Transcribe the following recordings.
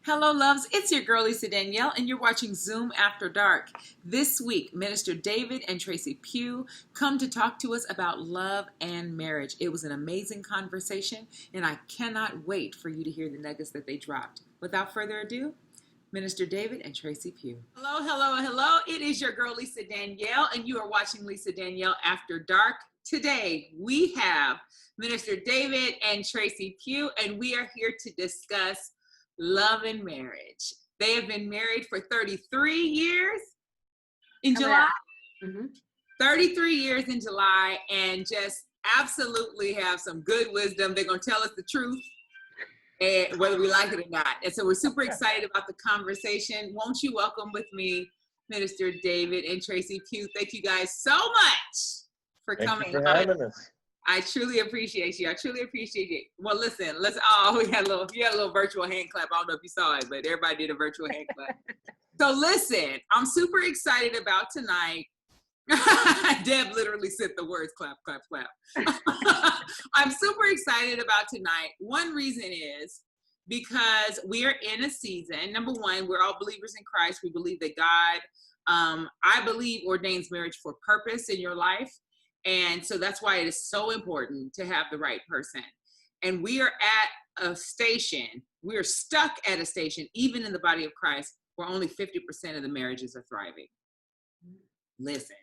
Hello, loves. It's your girl, Lisa Dannielle, and you're watching Zoom After Dark. This week, Minister David and Tracy Pugh come to talk to us about love and marriage. It was an amazing conversation, and I cannot wait for you to hear the nuggets that they dropped. Without further ado, Minister David and Tracy Pugh. Hello, hello, hello. It is your girl, Lisa Dannielle, and you are watching Lisa Dannielle After Dark. Today, we have Minister David and Tracy Pugh, and we are here to discuss love and marriage. They have been married for 33 years in July. 33 years in July, and just absolutely have some good wisdom. They're going to tell us the truth, and whether we like it or not. And so we're super excited about the conversation. Won't you welcome with me Minister David and Tracy Pugh? Thank you guys so much for coming. Thank you for having us. I truly appreciate you. I truly appreciate it. Well, listen, we had a little virtual hand clap. I don't know if you saw it, but everybody did a virtual hand clap. So listen, I'm super excited about tonight. Deb literally said the words clap, clap, clap. I'm super excited about tonight. One reason is because we are in a season. Number one, we're all believers in Christ. We believe that God, I believe, ordains marriage for purpose in your life. And so that's why it is so important to have the right person. And we are at a station, we are stuck at a station, even in the body of Christ, where only 50% of the marriages are thriving. Listen,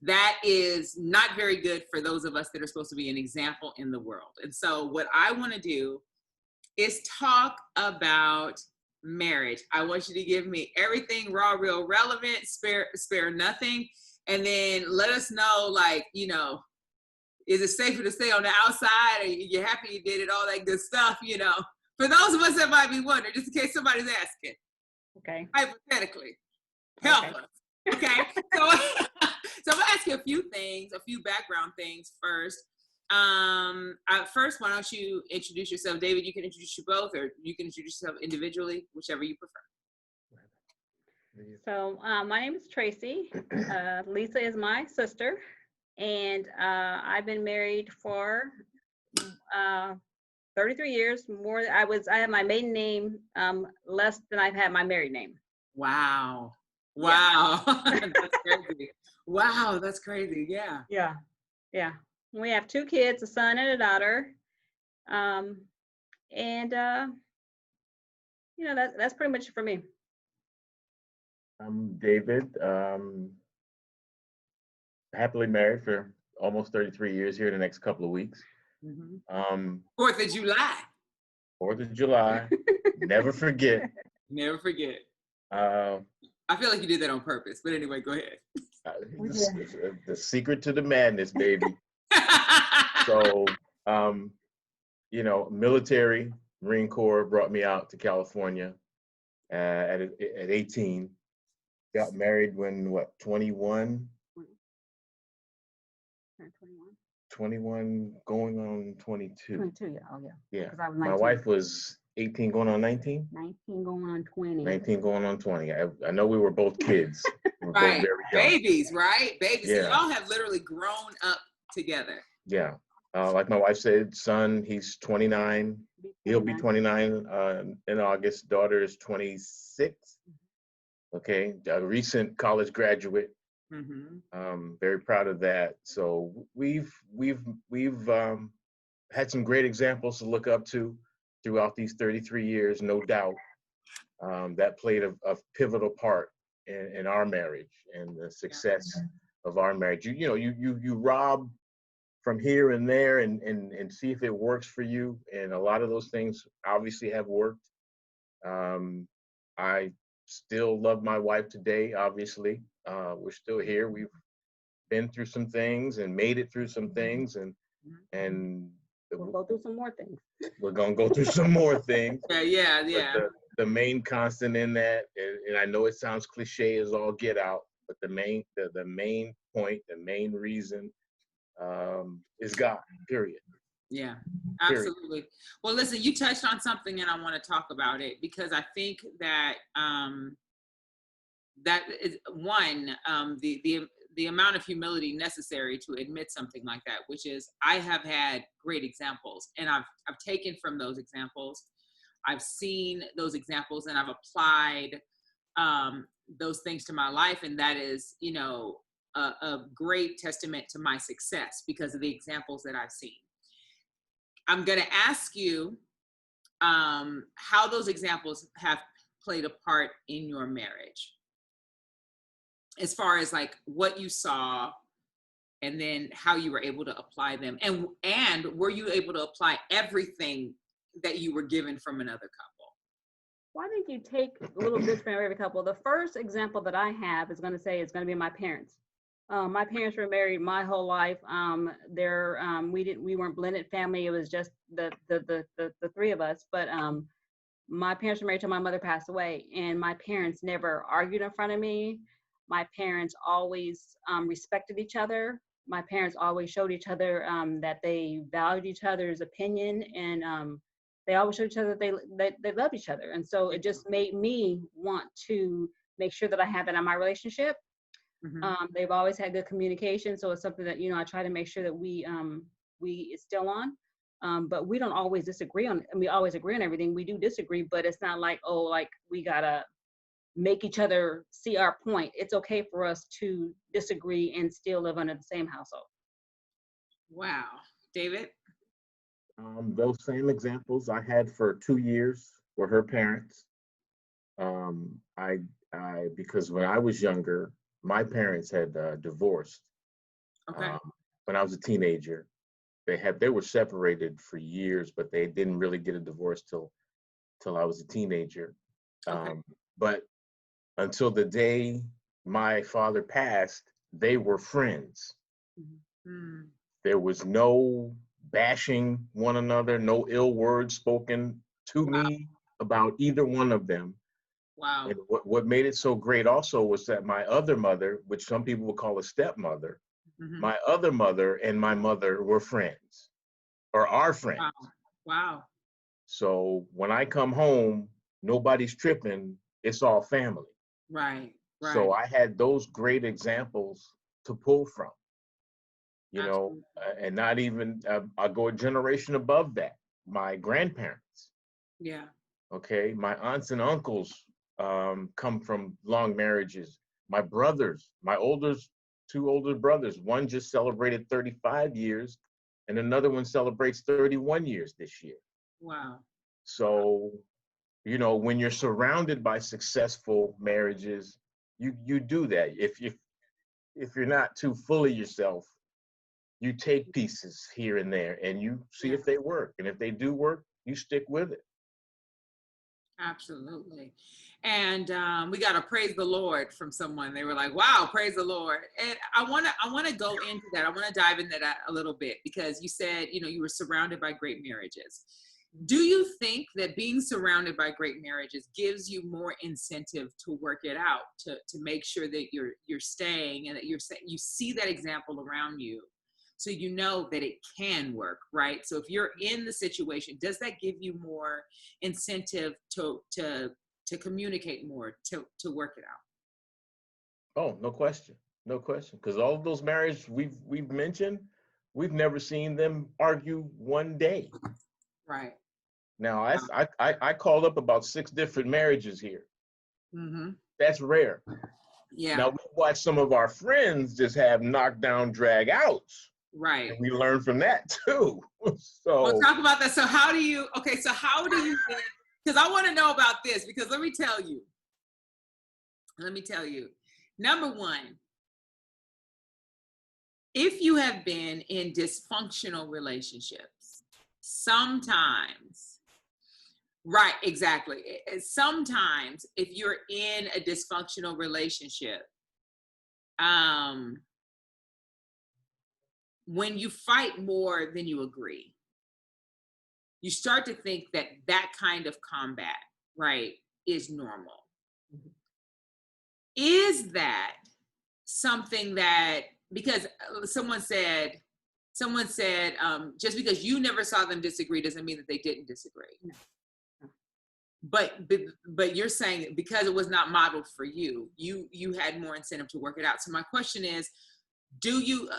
that is not very good for those of us that are supposed to be an example in the world. And so what I want to do is talk about marriage. I want you to give me everything raw, real, relevant, spare nothing. And then let us know, is it safer to stay on the outside? Are you happy you did it? All that good stuff, For those of us that might be wondering, just in case somebody's asking. Okay. Hypothetically. Help us. Okay. So I'm going to ask you a few things, a few background things first. First, why don't you introduce yourself? David, you can introduce you both, or you can introduce yourself individually, whichever you prefer. So my name is Tracy. Lisa is my sister, and I've been married for 33 years. I have my maiden name less than I've had my married name. Wow. Yeah. That's crazy. Wow, that's crazy. Yeah. Yeah. We have 2 kids, a son and a daughter, that's pretty much it for me. I'm David, happily married for almost 33 years here in the next couple of weeks. 4th of July. 4th of July, never forget. Never forget. I feel like you did that on purpose, but anyway, go ahead. The secret to the madness, baby. So, military, Marine Corps brought me out to California at 18. Got married when, 21? 21 going on 22. 22, yeah. Oh, yeah. Yeah. I was 19. My wife was 18 going on 19? 19 going on 20. 19 going on 20. I know we were both kids. We were right. both very young. Babies, right? Babies. Yeah. So y'all have literally grown up together. Yeah. Like my wife said, son, he's 29. He'll be 29 in August. Daughter is 26. Okay. A recent college graduate. Very proud of that. So we've had some great examples to look up to throughout these 33 years, no doubt. That played a pivotal part in our marriage and the success of our marriage. You rob from here and there and see if it works for you. And a lot of those things obviously have worked. I still love my wife today, obviously. We're still here. We've been through some things and made it through some things, and we'll go through some more things. We're gonna go through some more things. Yeah. But the main constant in that, and I know it sounds cliche as all get out, but the main point, the main reason is God, period. Yeah, absolutely. Well, listen, you touched on something and I want to talk about it because I think that that is one, the amount of humility necessary to admit something like that, which is I have had great examples and I've taken from those examples. I've seen those examples and I've applied those things to my life. And that is, you know, a great testament to my success because of the examples that I've seen. I'm going to ask you how those examples have played a part in your marriage, as far as like what you saw and then how you were able to apply them, and were you able to apply everything that you were given from another couple? Well, I think you take little bits from every couple. The first example that I have is going to be my parents. My parents were married my whole life. We weren't blended family. It was just the three of us. But my parents were married till my mother passed away, and my parents never argued in front of me. My parents always respected each other. My parents always showed each other that they valued each other's opinion, and they always showed each other that they loved each other. And so it just made me want to make sure that I have that in my relationship. Mm-hmm. They've always had good communication, so it's something that, you know, I try to make sure that we it's still on. But we don't always disagree on. And we always agree on everything. We do disagree, but it's not like, oh, like we gotta make each other see our point. It's okay for us to disagree and still live under the same household. Wow, David. Those same examples I had for 2 years were her parents. Because when I was younger, my parents had divorced. Okay. When I was a teenager, they were separated for years, but they didn't really get a divorce till I was a teenager. Okay. But until the day my father passed, they were friends. Mm-hmm. There was no bashing one another, no ill words spoken to me about either one of them. Wow. And what made it so great also was that my other mother, which some people would call a stepmother, Mm-hmm. my other mother and my mother were friends, or are friends. Wow. Wow. So when I come home, nobody's tripping. It's all family. Right. Right. So I had those great examples to pull from, you know, and not even, I'll go a generation above that. My grandparents. Yeah. Okay. My aunts and uncles come from long marriages. My brothers, two older brothers, one just celebrated 35 years and another one celebrates 31 years this year. Wow. So, you know, when you're surrounded by successful marriages, you do that. If you're not too full of yourself, you take pieces here and there and you see if they work. And if they do work, you stick with it. Absolutely. And we got to praise the Lord from someone. They were like, wow, praise the Lord. And I want to go into that. I want to dive into that a little bit because you said, you know, you were surrounded by great marriages. Do you think that being surrounded by great marriages gives you more incentive to work it out, to make sure that you're staying and that you see that example around you, so you know that it can work, right? So if you're in the situation, does that give you more incentive to communicate more, to work it out? Oh, no question, no question. Because all of those marriages we've mentioned, we've never seen them argue one day. Right. Now, I called up about 6 different marriages here. Mm-hmm. That's rare. Yeah. Now, we watch some of our friends just have knockdown drag outs. Right. And we learn from that too. So we'll talk about that. So how do you because I want to know about this, because let me tell you. Number one, if you have been in dysfunctional relationships, sometimes, right, exactly. Sometimes if you're in a dysfunctional relationship, when you fight more than you agree, you start to think that kind of combat, right, is normal. Mm-hmm. Is that something that, because someone said, just because you never saw them disagree doesn't mean that they didn't disagree. No. But you're saying because it was not modeled for you, you had more incentive to work it out. So my question is, do you,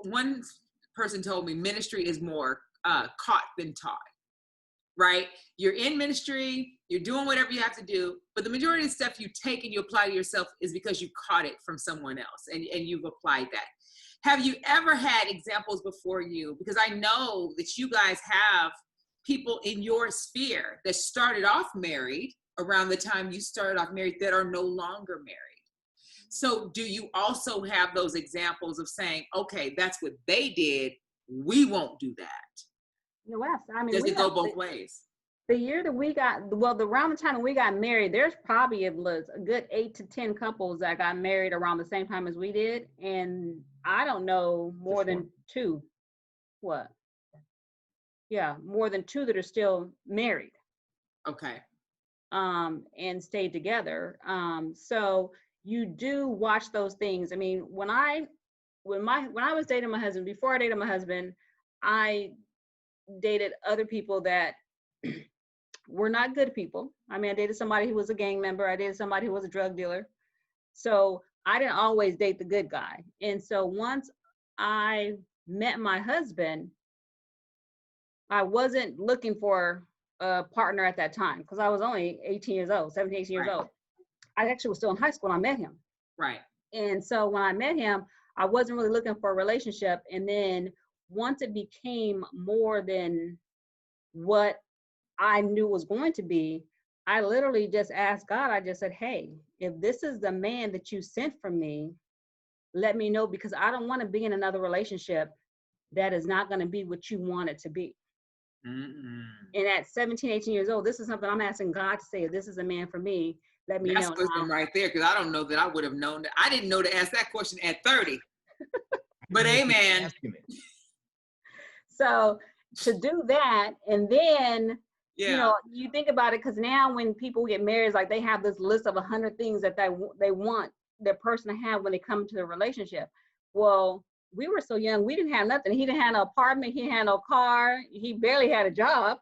one person told me ministry is more caught than taught. right? You're in ministry, you're doing whatever you have to do, but the majority of the stuff you take and you apply to yourself is because you caught it from someone else and you've applied that. Have you ever had examples before you? Because I know that you guys have people in your sphere that started off married around the time you started off married that are no longer married. So do you also have those examples of saying, okay, that's what they did, we won't do that? No, yes. I mean, Does it go both ways? The year that we got, well, around the time that we got married, there's probably a good 8 to 10 couples that got married around the same time as we did. And I don't know more than 2. What? Yeah, more than 2 that are still married. Okay. And stayed together. So you do watch those things. I mean, when I was dating my husband, before I dated my husband, I dated other people that were not good people. I mean, I dated somebody who was a gang member. I dated somebody who was a drug dealer. So I didn't always date the good guy. And so once I met my husband, I wasn't looking for a partner at that time because I was only 18 years old, 17, 18 years old. I actually was still in high school when I met him. Right. And so when I met him, I wasn't really looking for a relationship. And then once it became more than what I knew was going to be, I literally just asked God, I just said, hey, if this is the man that you sent for me, let me know, because I don't want to be in another relationship that is not going to be what you want it to be. Mm-mm. And at 17, 18 years old, this is something I'm asking God to say, if this is a man for me, let me know. That's wisdom right there, because I don't know that I would have known that. I didn't know to ask that question at 30. But amen. So to do that, and then, you know, you think about it, because now when people get married, it's like they have this list of 100 things that they want their person to have when they come into the relationship. Well, we were so young, we didn't have nothing. He didn't have no apartment, he didn't have no car, he barely had a job,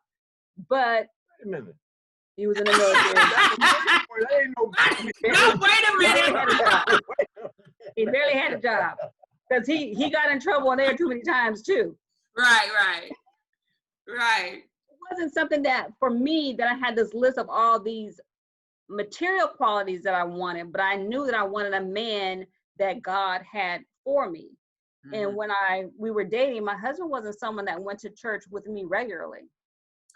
but Wait a minute. He was in the military. No, wait a minute. He barely had a job because he got in trouble there too many times too. Right. It wasn't something that, for me, that I had this list of all these material qualities that I wanted, but I knew that I wanted a man that God had for me. Mm-hmm. And when we were dating, my husband wasn't someone that went to church with me regularly.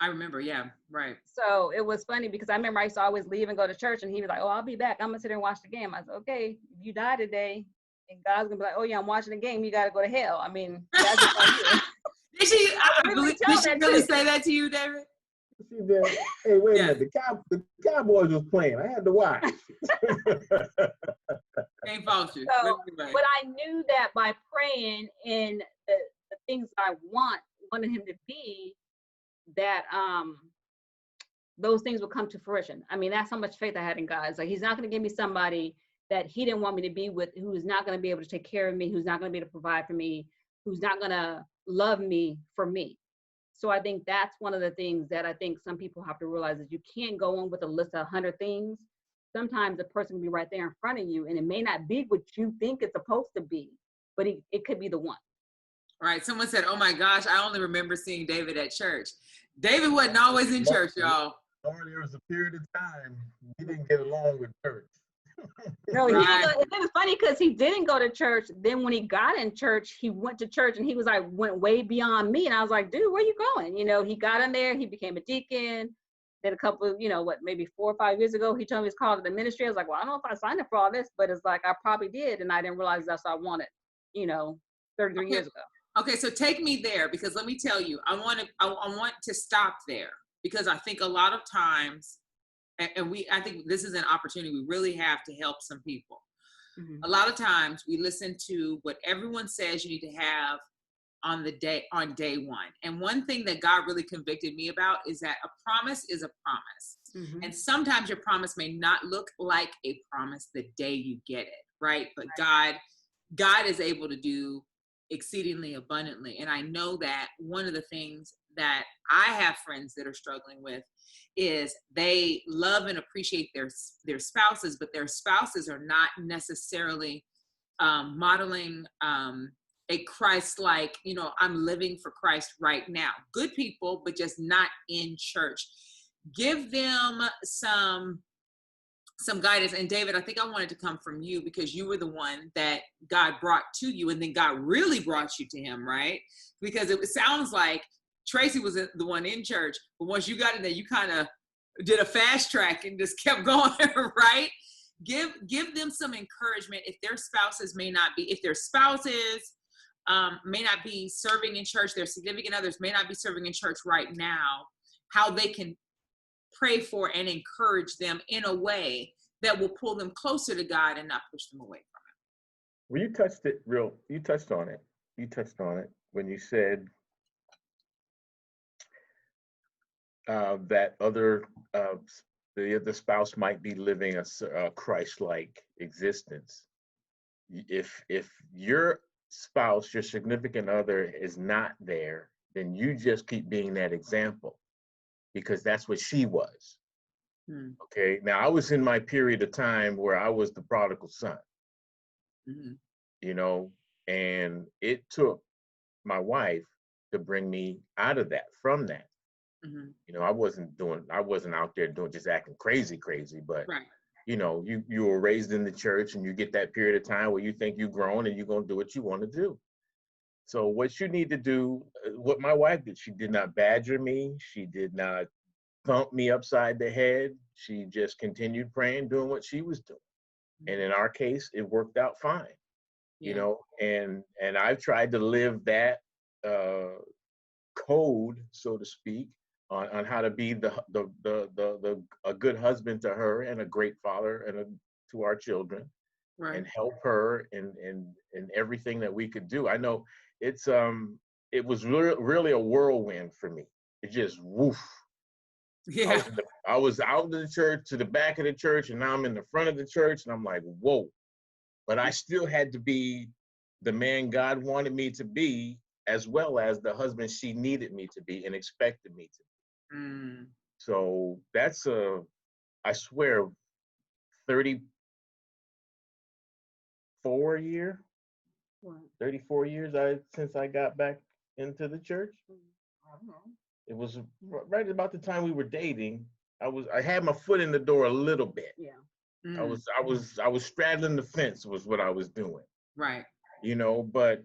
I remember, yeah, right. So it was funny because I remember I used to always leave and go to church, and he was like, oh, I'll be back. I'm going to sit there and watch the game. I said, okay, if you die today, and God's going to be like, oh, yeah, I'm watching the game. You got to go to hell. I mean, that's just on you. Did she really say that to you, David? She did. Hey, wait a minute. The Cowboys was playing. I had to watch. Can't fault you. So, but I knew that by praying and the things I wanted him to be, that those things will come to fruition. I mean, that's how much faith I had in God. It's like, he's not going to give me somebody that he didn't want me to be with, who is not going to be able to take care of me, who's not going to be able to provide for me, who's not going to love me for me. So I think that's one of the things that I think some people have to realize, is you can't go on with a list of 100 things. Sometimes the person can be right there in front of you, and it may not be what you think it's supposed to be, but it could be the one. Right. Someone said, oh my gosh, I only remember seeing David at church. David wasn't always in church, y'all. There was a period of time he didn't get along with church. No, it was funny because he didn't go to church. Then when he got in church, he went to church, and he was like, went way beyond me. And I was like, dude, where you going? You know, he got in there, he became a deacon. Then a couple of, maybe 4 or 5 years ago, he told me he's called to the ministry. I was like, well, I don't know if I signed up for all this, but it's like, I probably did. And I didn't realize that's what I wanted, 33 years ago. Okay, so take me there, because let me tell you, I want to stop there, because I think a lot of times, and I think this is an opportunity we really have to help some people. Mm-hmm. A lot of times we listen to what everyone says you need to have on day one. And one thing that God really convicted me about is that a promise is a promise. Mm-hmm. And sometimes your promise may not look like a promise the day you get it, right? But God is able to do exceedingly abundantly. And I know that one of the things that I have friends that are struggling with is they love and appreciate their spouses, but their spouses are not necessarily modeling a Christ-like, I'm living for Christ right now. Good people, but just not in church. Give them some guidance. And David, I think I wanted to come from you because you were the one that God brought to you, and then God really brought you to him, right? Because it sounds like Tracy was the one in church, but once you got in there, you kind of did a fast track and just kept going, right? Give them some encouragement if their spouses may not be serving in church, their significant others may not be serving in church right now, how they can pray for and encourage them in a way that will pull them closer to God and not push them away from it. Well, you touched on it when you said that the other spouse might be living a Christ-like existence. If your spouse, your significant other, is not there, then you just keep being that example, because that's what she was. Okay. Now, I was in my period of time where I was the prodigal son, and it took my wife to bring me out of that, from that. I wasn't out there just acting crazy, but right. You were raised in the church, and you get that period of time where you think you've grown and you're going to do what you want to do. So what you need to do, what my wife did, she did not badger me. She did not thump me upside the head. She just continued praying, doing what she was doing. And in our case, it worked out fine, and I've tried to live that code, so to speak, on how to be a good husband to her and a great father to our children, right, and help her in everything that we could do. I know it was really a whirlwind for me. It just woof. Yeah. I was out of the church to the back of the church, and now I'm in the front of the church, and I'm like, whoa. But I still had to be the man God wanted me to be, as well as the husband she needed me to be and expected me to be. So that's I swear, 34 years since I got back into the church. It was right about the time we were dating. I had my foot in the door a little bit. Yeah. I was straddling the fence was what I was doing. Right. But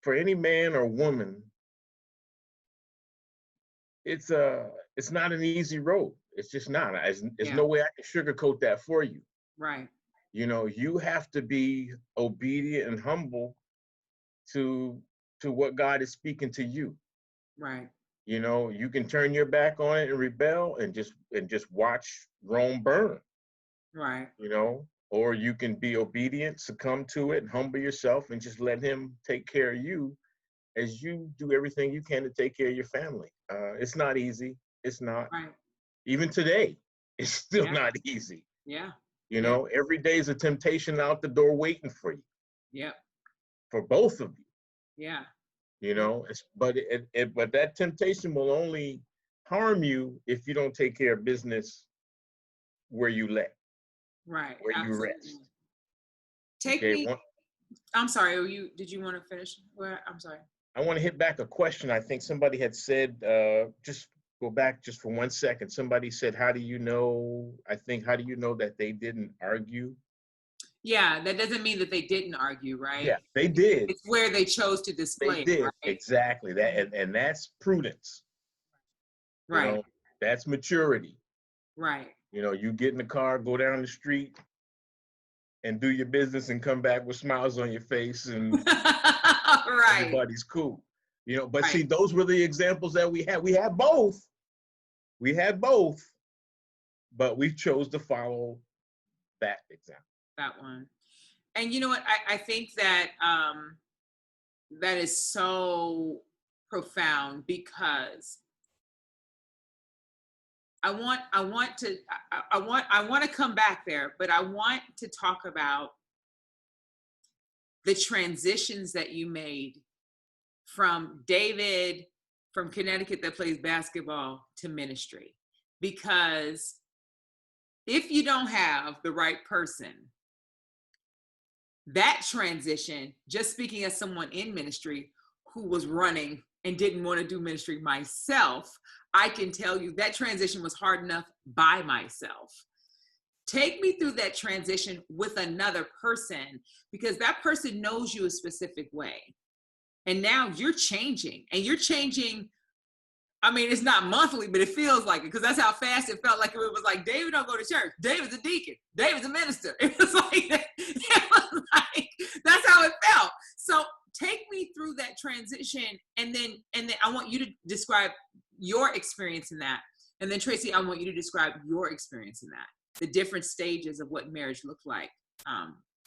for any man or woman, it's not an easy road. It's just not. There's no way I can sugarcoat that for you. Right. You have to be obedient and humble to what God is speaking to you. Right. You can turn your back on it and rebel and just watch Rome burn. Right. Or you can be obedient, succumb to it, and humble yourself and just let him take care of you as you do everything you can to take care of your family. It's not easy. It's not. Right. Even today, it's still not easy. Yeah. Every day is a temptation out the door waiting for you. Yeah. For both of you. Yeah. But that temptation will only harm you if you don't take care of business where you lay. Right. Where Absolutely. You rest. I'm sorry. Did you want to finish? I'm sorry. I want to hit back a question. I think somebody had said, just go back just for 1 second. Somebody said, how do you know that they didn't argue? Yeah, that doesn't mean that they didn't argue, right? Yeah, they did. It's where they chose to display. They did, right? exactly. That and that's prudence. Right. That's maturity. Right. You get in the car, go down the street, and do your business, and come back with smiles on your face, and right. Everybody's cool. But right. See, those were the examples that we had. We had both, but we chose to follow that example. That one. And you know what? I think that that is so profound, because I want to come back there, but I want to talk about the transitions that you made from David from Connecticut that plays basketball to ministry. Because if you don't have the right person, that transition, just speaking as someone in ministry who was running and didn't want to do ministry myself, I can tell you that transition was hard enough by myself. Take me through that transition with another person, because that person knows you a specific way. And now you're changing, and you're changing. I mean, it's not monthly, but it feels like it, because that's how fast it felt. Like it was like, David don't go to church. David's a deacon. David's a minister. It was like that. It was like, that's how it felt. So take me through that transition, and then I want you to describe your experience in that. And then Tracy, I want you to describe your experience in that, the different stages of what marriage looked like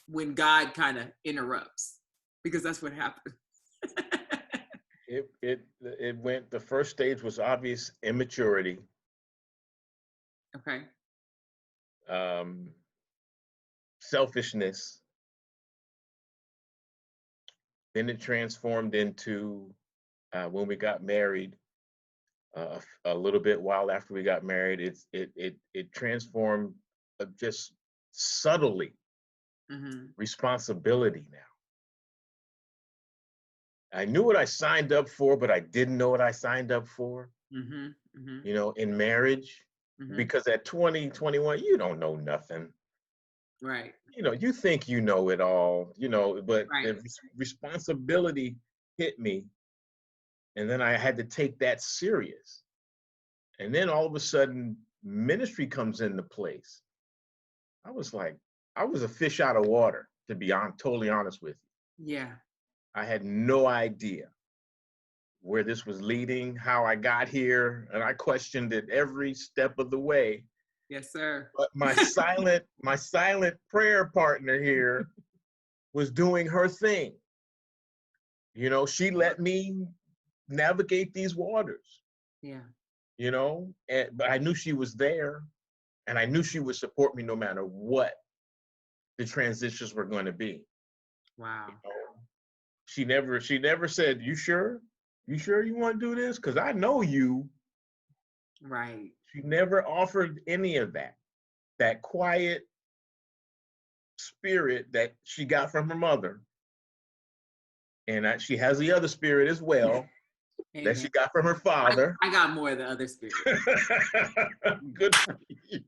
when God kind of interrupts, because that's what happened. It went, the first stage was obvious immaturity. Okay. Selfishness. Then it transformed into, when we got married, a little bit while after we got married, it transformed just subtly. Responsibility now. I knew what I signed up for, but I didn't know what I signed up for, you know, in marriage, because at 20, 21, you don't know nothing. Right. You know, you think you know it all, you know, but Right. the responsibility hit me, and then I had to take that serious. And then all of a sudden, ministry comes into place. I was like, I was a fish out of water, to be totally honest with you. Yeah. I had no idea where this was leading, how I got here, and I questioned it every step of the way. Yes, sir. But my silent prayer partner here was doing her thing. You know, she let me navigate these waters. Yeah. You know, but I knew she was there, and I knew she would support me no matter what the transitions were going to be. Wow. You know? She never said, "You sure? You sure you want to do this? Because I know you." Right. She never offered any of that. That quiet spirit that she got from her mother, and she has the other spirit as well that she got from her father. I got more of the other spirit. Good for you.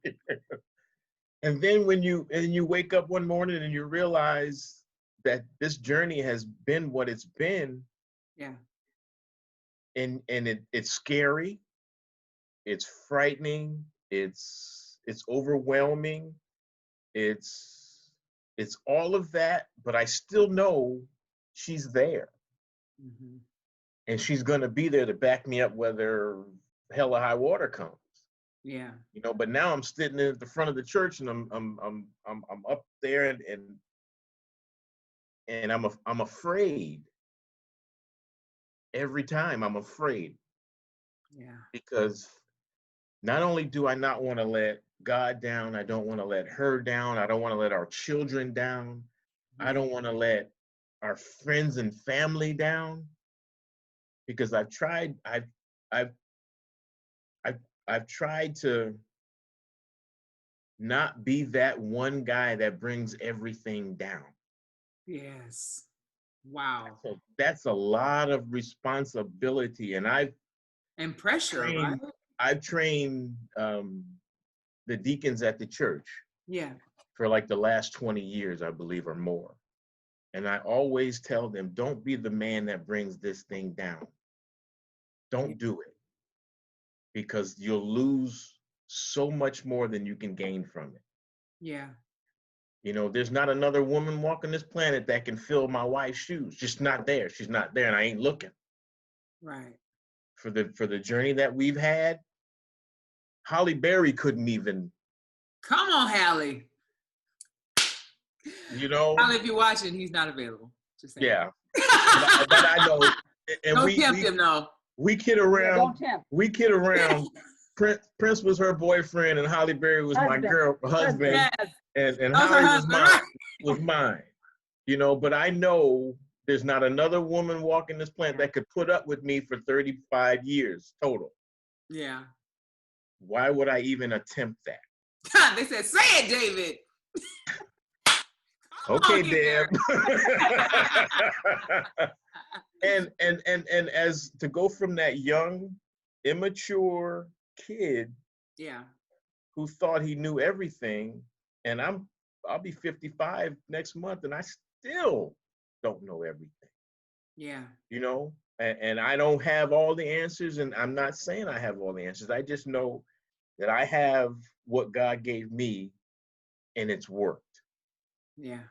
And then when you wake up one morning and you realize that this journey has been what it's been. Yeah. And it's scary, it's frightening, it's overwhelming, it's all of that, but I still know she's there. And she's gonna be there to back me up whether hell or high water comes. Yeah. You know, but now I'm sitting at the front of the church, and I'm up there, and I'm afraid. Every time I'm afraid. Yeah. Because not only do I not want to let God down, I don't want to let her down, I don't want to let our children down, I don't want to let our friends and family down, because I've tried to not be that one guy that brings everything down. Yes. Wow. So that's a lot of responsibility, and and pressure, right? I've trained the deacons at the church. Yeah. For like the last 20 years, I believe, or more. And I always tell them, don't be the man that brings this thing down. Don't do it, because you'll lose so much more than you can gain from it. Yeah. You know, there's not another woman walking this planet that can fill my wife's shoes. Just not there. She's not there, and I ain't looking. Right. For the journey that we've had, Holly Berry couldn't even. Come on, Hallie. You know, Hallie, if you're watching, he's not available. Just saying. Yeah. but I know. And don't tempt him, no. We kid around. Don't tempt. We kid around. Prince was her boyfriend, and Holly Berry was my husband. Yes. And Holly was mine. You know, but I know there's not another woman walking this planet that could put up with me for 35 years total. Yeah. Why would I even attempt that? They said, say it, David. Okay, on here. Deb. and as to go from that young, immature kid Yeah. who thought he knew everything, and I'll be 55 next month, and I still don't know everything. Yeah. You know, and I don't have all the answers, and I'm not saying I have all the answers. I just know that I have what God gave me, and it's worked. Yeah.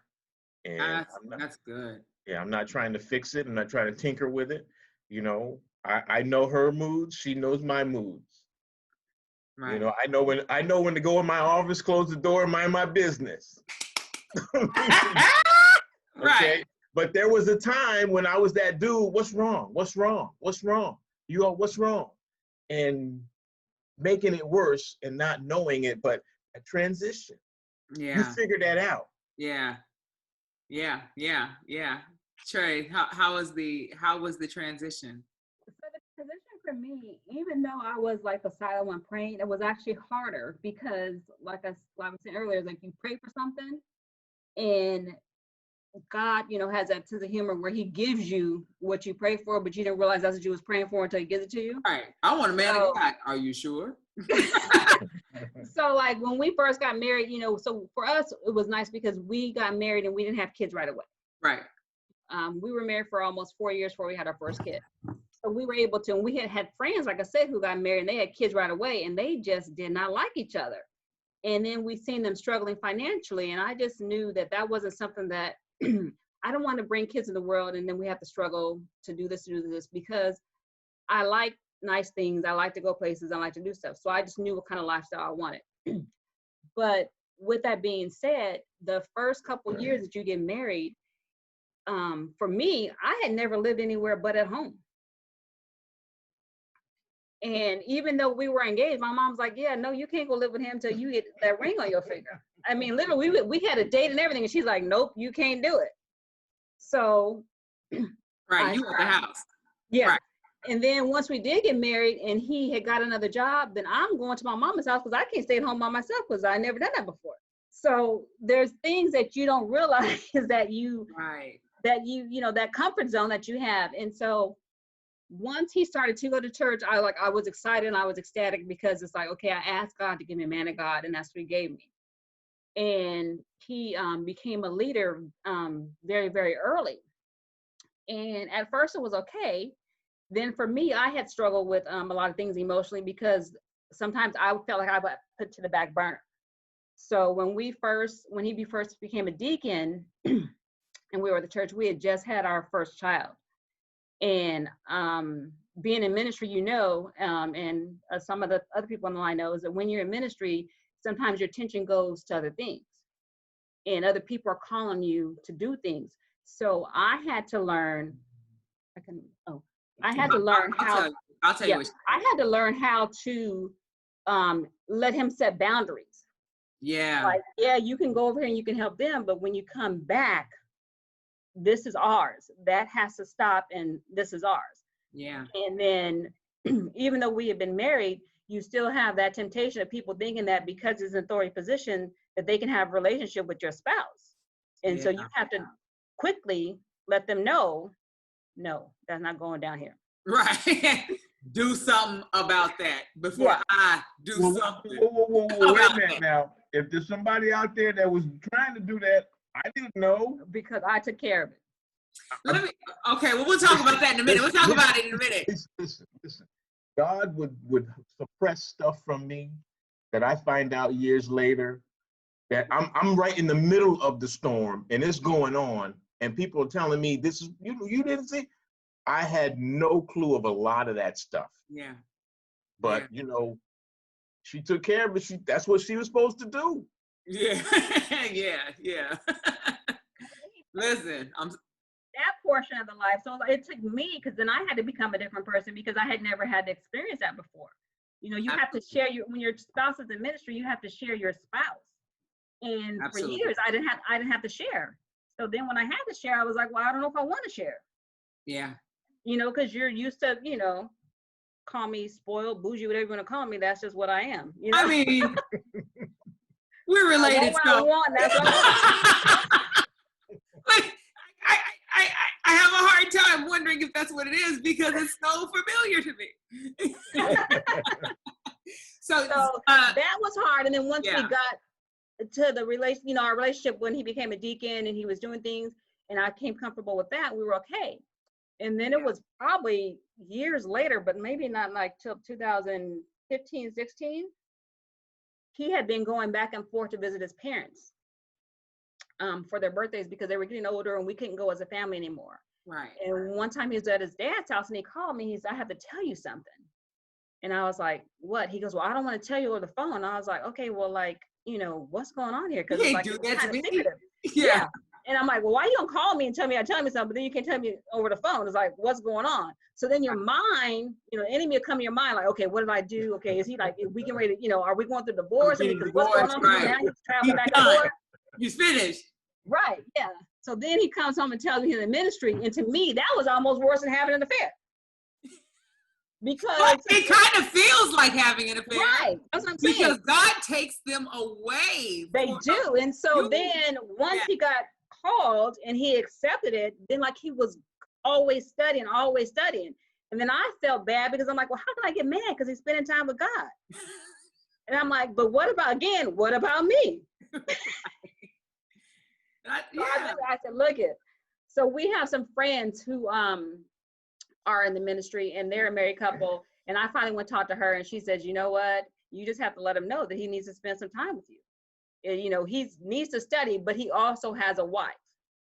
And That's good. yeah, I'm not trying to fix it. I'm not trying to tinker with it. You know, I know her moods. She knows my moods. Right. You know, I know when to go in my office, close the door, and mind my business. Right. Okay. But there was a time when I was that dude. What's wrong? What's wrong? What's wrong? You all, what's wrong? And making it worse and not knowing it, but a transition. Yeah. You figure that out. Yeah. Yeah. Yeah. Yeah. Trey, how was the transition? So the transition for me, even though I was like a silent one praying, it was actually harder because, like I was saying earlier, like you pray for something, and God, has that sense of humor where He gives you what you pray for, but you didn't realize that's what you was praying for until He gives it to you. Right. I want a man of God. Are you sure? So like when we first got married, so for us it was nice because we got married and we didn't have kids right away. Right. We were married for almost 4 years before we had our first kid. So we were able to, and we had friends, like I said, who got married and they had kids right away and they just did not like each other. And then we seen them struggling financially. And I just knew that wasn't something that I don't want to bring kids in the world and then we have to struggle to do this, because I like nice things. I like to go places. I like to do stuff. So I just knew what kind of lifestyle I wanted. But with that being said, the first couple years that you get married, for me, I had never lived anywhere but at home. And even though we were engaged, my mom's like, yeah, no, you can't go live with him until you get that ring on your finger. I mean, literally, we had a date and everything. And she's like, nope, you can't do it. So. Right, you at the house. Yeah. Right. And then once we did get married and he had got another job, then I'm going to my mama's house because I can't stay at home by myself because I never done that before. So there's things that you don't realize that that comfort zone that you have. And so once he started to go to church, I was excited and I was ecstatic because it's like, okay, I asked God to give me a man of God and that's what He gave me. And he became a leader very, very early. And at first it was okay. Then for me, I had struggled with a lot of things emotionally because sometimes I felt like I got put to the back burner. So when he first became a deacon and we were at the church, we had just had our first child. And being in ministry, and some of the other people on the line know, is that when you're in ministry, sometimes your attention goes to other things and other people are calling you to do things. So I had to learn, I had to learn how to let him set boundaries. Yeah. Like, yeah, you can go over here and you can help them, but when you come back, this is ours. That has to stop and this is ours. Yeah. And then even though we have been married, you still have that temptation of people thinking that because it's an authority position that they can have a relationship with your spouse. And so you have to quickly let them know, no, that's not going down here. Right. Do something about that before I do something. Whoa, wait a minute now. If there's somebody out there that was trying to do that, I didn't know. Because I took care of it. Okay, well, we'll talk about that in a minute. We'll talk about it in a minute. Listen. God would suppress stuff from me that I find out years later that I'm right in the middle of the storm and it's going on and people are telling me this is you didn't see. I had no clue of a lot of that stuff. Yeah. But she took care of it. That's what she was supposed to do. Yeah. yeah. Listen, that portion of the life. So it took me, because then I had to become a different person because I had never had to experience that before. You have to share when your spouse is in ministry, you have to share your spouse. And for years I didn't have to share. So then when I had to share, I was like, well, I don't know if I want to share. Yeah. Because you're used to, call me spoiled, bougie, whatever you want to call me. That's just what I am. I mean, we're related. That's what I want. hard time wondering if that's what it is because it's so familiar to me. So that was hard. And then once we yeah. got to the relation, you know, our relationship when he became a deacon and he was doing things and I became comfortable with that, we were okay. And then it was probably years later, but maybe not like till 2015, 16. He had been going back and forth to visit his parents for their birthdays because they were getting older and we couldn't go as a family anymore. Right. And one time he was at his dad's house and he called me. He said, I have to tell you something. And I was like, what? He goes, well, I don't want to tell you over the phone. And I was like, okay, well, like, you know, what's going on here? Because You like, can't do that to me. Yeah. And I'm like, well, why you don't call me and tell me something, but then you can't tell me over the phone. It's like, what's going on? So then your mind, you know, enemy will come to your mind like, okay, what did I do? Okay, is he like, is we getting ready to, you know, are we going through divorce? I mean, because what's going on? Right. Now he's traveling back and forth. He's finished. Right, yeah. So then he comes home and tells me he's in ministry. And to me, that was almost worse than having an affair. Because but it kind of feels like having an affair. Right, that's what I'm saying. Because God takes them away. They do. And so then once he got called and he accepted it, then like he was always studying. And then I felt bad because I'm like, well, how can I get mad? Because he's spending time with God. And I'm like, but what about me? I said, look it. So we have some friends who are in the ministry and they're a married couple. And I finally went to talk to her and she says, you know what? You just have to let him know that he needs to spend some time with you. And, you know, he needs to study, but he also has a wife.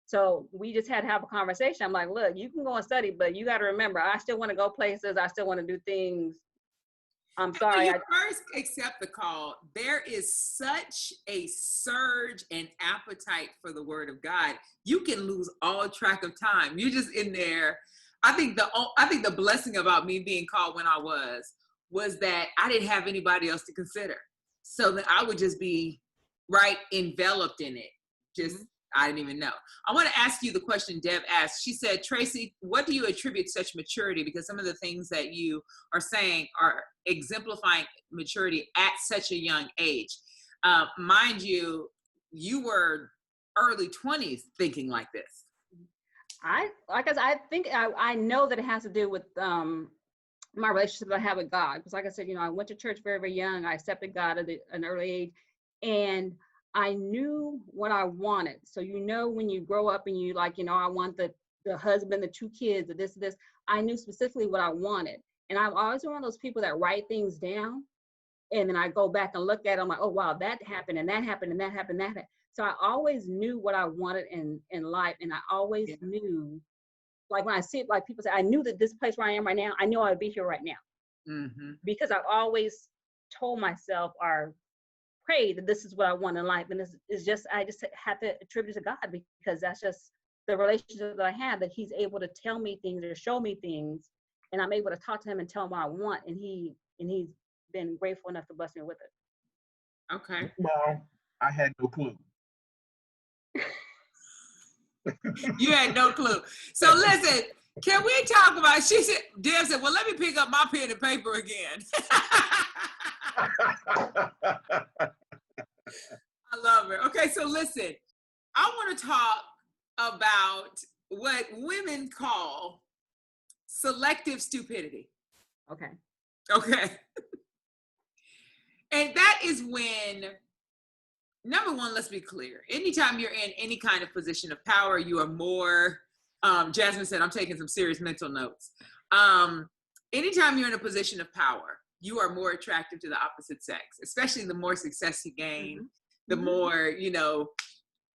So we just had to have a conversation. I'm like, look, you can go and study, but you got to remember, I still want to go places. I still want to do things. I'm sorry. When you first accept the call, there is such a surge and appetite for the word of God. You can lose all track of time. You're just in there. I think the blessing about me being called when I was that I didn't have anybody else to consider. So that I would just be enveloped in it. Just, I didn't even know. I want to ask you the question Deb asked. She said, Tracy, what do you attribute such maturity? Because some of the things that you are saying are exemplifying maturity at such a young age. Mind you, you were early 20s thinking like this. I think I know that it has to do with my relationship that I have with God. Because like I said, you know, I went to church very, very young. I accepted God at an early age. And I knew what I wanted. So, you know, when you grow up and you like, you know, I want the husband, the 2 kids, this, I knew specifically what I wanted. And I've always been one of those people that write things down. And then I go back and look at it. I'm like, oh, wow, that happened and that happened and that happened, that happened. So I always knew what I wanted in life. And I always knew, like when I see it, like people say, I knew that this place where I am right now, I know I would be here right now. Mm-hmm. Because I've always told myself or prayed that this is what I want in life. And it's just, I just have to attribute it to God because that's just the relationship that I have, that he's able to tell me things or show me things. And I'm able to talk to him and tell him what I want. And he's been grateful enough to bless me with it. Okay. Well, I had no clue. You had no clue. So listen, can we talk about, Deb said, well, let me pick up my pen and paper again. I love it. Okay, so listen, I want to talk about what women call selective stupidity. Okay. And that is when, number one, let's be clear. Anytime you're in any kind of position of power, you are more, Jasmine said, I'm taking some serious mental notes. Anytime you're in a position of power, you are more attractive to the opposite sex, especially the more success you gain, the more, you know,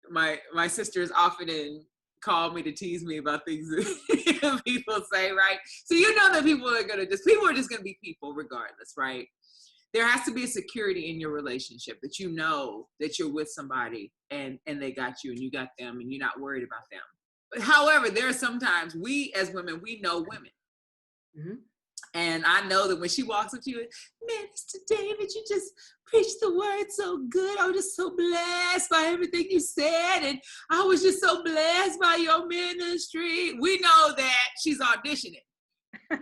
my sisters often call me to tease me about things that people say, right? So you know that people are just going to be people regardless, right? There has to be a security in your relationship that you know that you're with somebody and they got you and you got them and you're not worried about them. But however, there are sometimes we as women, we know women. Mm-hmm. And I know that when she walks up to you, man, Mr. David, you just preached the word so good. I was just so blessed by everything you said. And I was just so blessed by your ministry. We know that she's auditioning.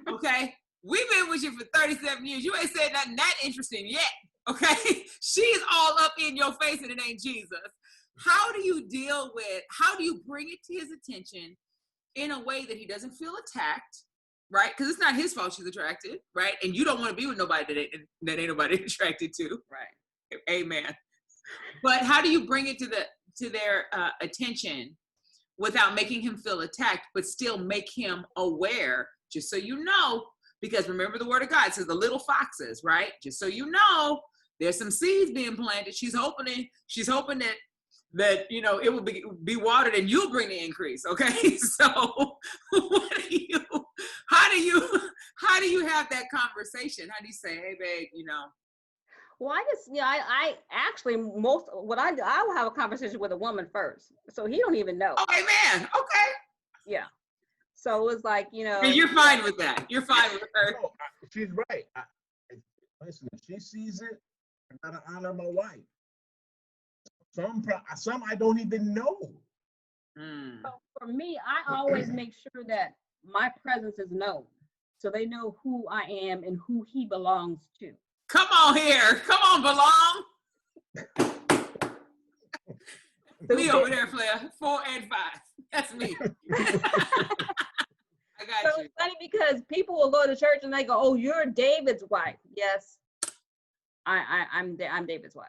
Okay? We've been with you for 37 years. You ain't said nothing that interesting yet. Okay? She's all up in your face and it ain't Jesus. How do you bring it to his attention in a way that he doesn't feel attacked, right? Because it's not his fault she's attracted, right? And you don't want to be with nobody that ain't nobody attracted to. Right. Amen. But how do you bring it to their attention without making him feel attacked, but still make him aware, just so you know, because remember the word of God says the little foxes, right? Just so you know, there's some seeds being planted. She's hoping that it will be watered and you'll bring the increase. Okay. So how do you have that conversation? How do you say, hey babe, Well, I actually I will have a conversation with a woman first. So he don't even know. oh, amen. Okay. Yeah. So it's like, And you're fine with that. You're fine with her. No, she's right. Listen, if she sees it, I gotta honor my wife. Some I don't even know. So for me, I always make sure that my presence is known. So they know who I am and who he belongs to. Come on here. Come on, belong. Me over there, Flair. 4 and 5. That's me. I got So you. it's funny because people will go to church and they go, "Oh, you're David's wife." Yes, I'm David's wife.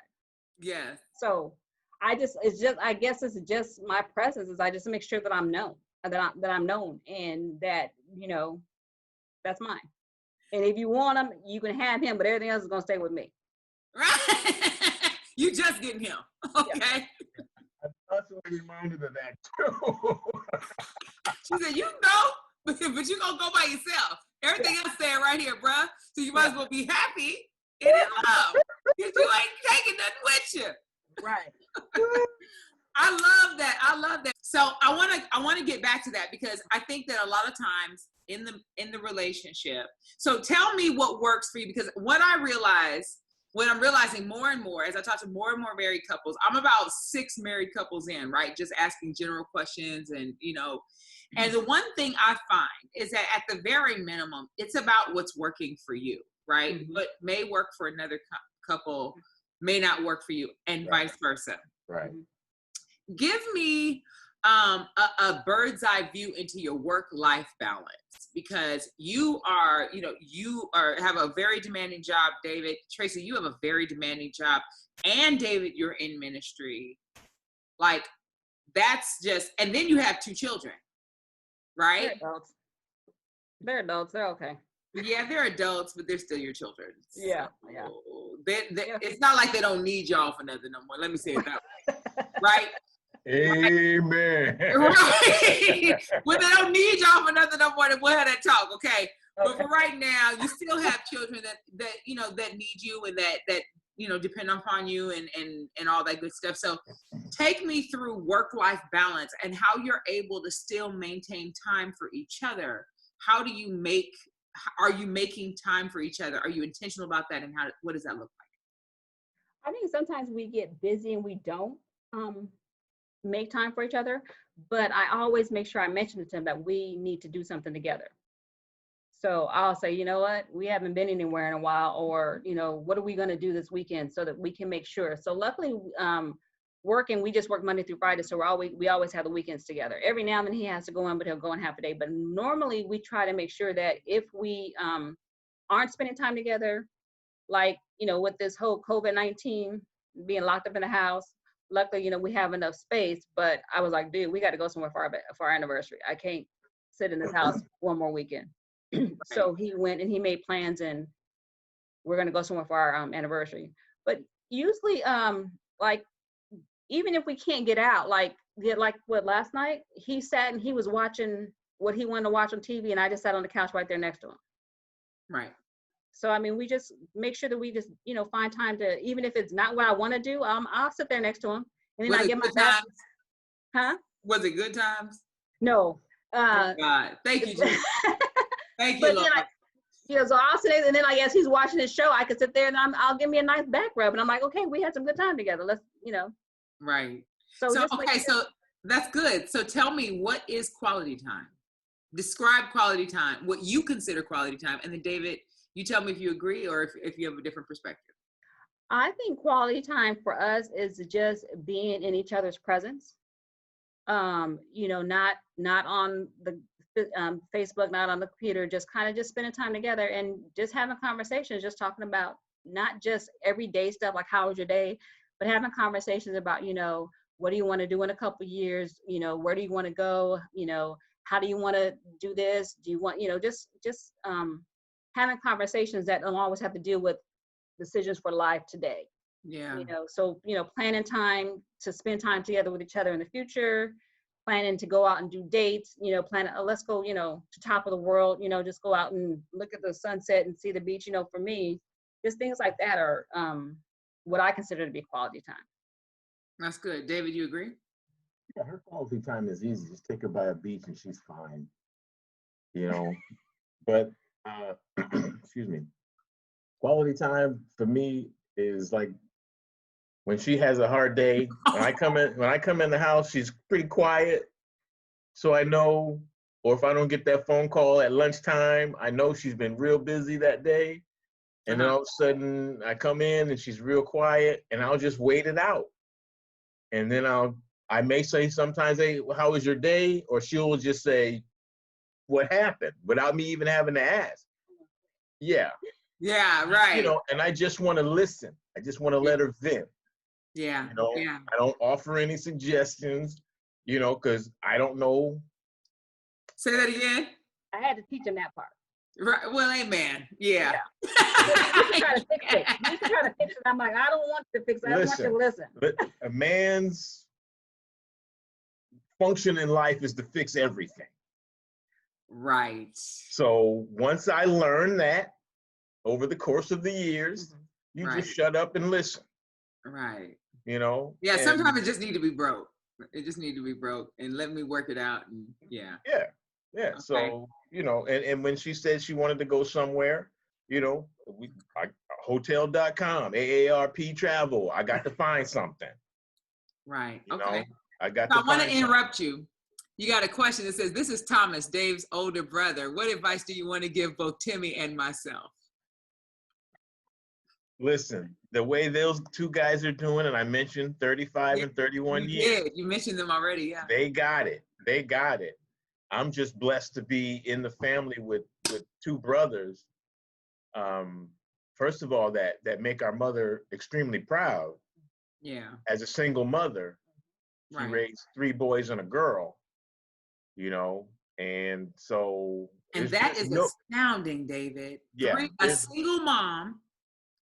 Yes. So I guess it's just my presence is I just make sure that I'm known, that I'm known, and that that's mine. And if you want him, you can have him, but everything else is gonna stay with me. Right. You just getting him. Okay. I'm constantly reminded of that too. She said, but you're gonna go by yourself. Everything else staying right here, bruh. So you might as well be happy and in love. Because you ain't taking nothing with you. Right. I love that. So I wanna get back to that because I think that a lot of times in the relationship. So tell me what works for you, because what I'm realizing more and more as I talk to more and more married couples, I'm about 6 married couples in, right? Just asking general questions and and the one thing I find is that at the very minimum, it's about what's working for you, right? Mm-hmm. What may work for another couple may not work for you, and vice versa. Right. Give me a bird's eye view into your work-life balance, because you have a very demanding job. David, Tracy, you have a very demanding job, and David, you're in ministry. Like that's just, and then you have 2 children, right? They're adults. They're okay. Yeah, they're adults, but they're still your children. Yeah, So yeah. It's not like they don't need y'all for nothing no more. Let me say it that way, right? Amen. Right. When they don't need y'all for nothing no more, then we'll have that talk, okay? But for right now, you still have children that need you and that depend upon you and all that good stuff. So take me through work-life balance and how you're able to still maintain time for each other. Are you making time for each other? Are you intentional about that? And what does that look like? I think sometimes we get busy and we don't make time for each other, but I always make sure I mention to them that we need to do something together. So I'll say, you know what, we haven't been anywhere in a while, or, what are we going to do this weekend so that we can make sure. So luckily, we just work Monday through Friday. So we always have the weekends together. Every now and then he has to go in, but he'll go in half a day. But normally we try to make sure that if we aren't spending time together, like, with this whole COVID-19 being locked up in the house, luckily, we have enough space, but I was like, dude, we got to go somewhere for our anniversary. I can't sit in this house one more weekend. So he went and he made plans, and we're going to go somewhere for our anniversary. But usually, like, even if we can't get out, like what last night, he sat and he was watching what he wanted to watch on TV, and I just sat on the couch right there next to him. Right. So, I mean, we just make sure that we just, find time to, even if it's not what I want to do, I'll sit there next to him. And then I get my time. Huh? Was it good times? No. Oh God. Thank you, Jesus. Thank you, Lord. So I'll sit there, and then I guess he's watching his show. I could sit there and I'll give me a nice back rub. And I'm like, okay, we had some good time together. Let's, Right. So so that's good. So tell me, what is quality time? Describe quality time, what you consider quality time. And then David, you tell me if you agree or if you have a different perspective. I think quality time for us is just being in each other's presence. you know, not on the Facebook, not on the computer, just kind of just spending time together and just having conversations, just talking about not just everyday stuff like how was your day, but having conversations about, you know, what do you want to do in a couple of years? You know, where do you want to go? You know, how do you want to do this? Do you want, you know, just having conversations that don't always have to deal with decisions for life today. Yeah. You know, so, you know, planning time to spend time together with each other in the future, planning to go out and do dates, you know, planning, let's go, you know, to top of the world, you know, just go out and look at the sunset and see the beach. You know, for me, just things like that are what I consider to be quality time. That's good. David, you agree? Yeah, her quality time is easy. Just take her by a beach and she's fine. You know, but excuse me. Quality time for me is like when she has a hard day. When I come in the house, she's pretty quiet. So I know, or if I don't get that phone call at lunchtime, I know she's been real busy that day. And then all of a sudden I come in and she's real quiet and I'll just wait it out. And then I may say sometimes, hey, how was your day? Or she'll just say, what happened? Without me even having to ask. Yeah. Yeah, right. You know, and I just want to listen. I just want to let her vent. Yeah. You know, Yeah. I don't offer any suggestions, you know, because I don't know. Say that again. I had to teach him that part. Right. Well, amen. Yeah. You should try to fix it. You should try to fix it. I'm like, I don't want to fix it. I want you to listen. A man's function in life is to fix everything. Right. So once I learned that over the course of the years, you Right. just shut up and listen. Right. You know? Yeah, sometimes it just need to be broke. It just need to be broke and let me work it out. And yeah. Yeah. Yeah. Okay. So, you know, and when she said she wanted to go somewhere, you know, hotel.com, AARP travel, I got to find something. Right. You Okay. know, I got So to I want to find interrupt you. You got a question that says, this is Thomas, Dave's older brother. What advice do you want to give both Timmy and myself? Listen, the way those two guys are doing, and I mentioned 35 and 31 You years. did. You mentioned them already. Yeah. They got it. They got it. I'm just blessed to be in the family with two brothers. First of all, that make our mother extremely proud. Yeah. As a single mother, she Right. raised 3 boys and a girl. You know, and so. And that is astounding, David. Yeah. A single mom,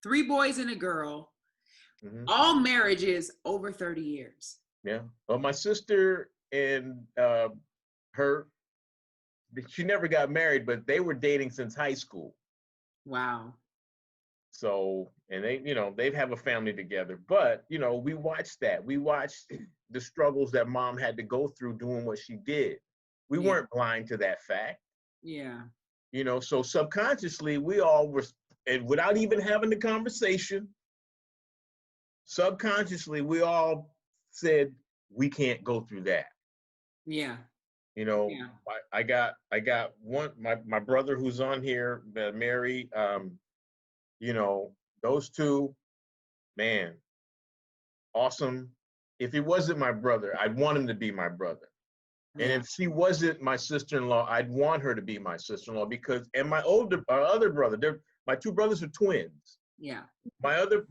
3 boys and a girl, Mm-hmm. all marriages over 30 years. Yeah. Well, my sister and her, she never got married, but they were dating since high school. Wow. So, and they, you know, they have a family together, but, you know, we watched that. We watched the struggles that mom had to go through doing what she did. We weren't blind to that fact. Yeah. You know, so subconsciously we all were, and without even having the conversation, subconsciously we all said, we can't go through that. Yeah. You know, I got one, my brother who's on here, Mary, you know, those two, man, awesome. If he wasn't my brother, I'd want him to be my brother. And if she wasn't my sister-in-law, I'd want her to be my sister-in-law because, and my other brother, my 2 brothers are twins. Yeah. My other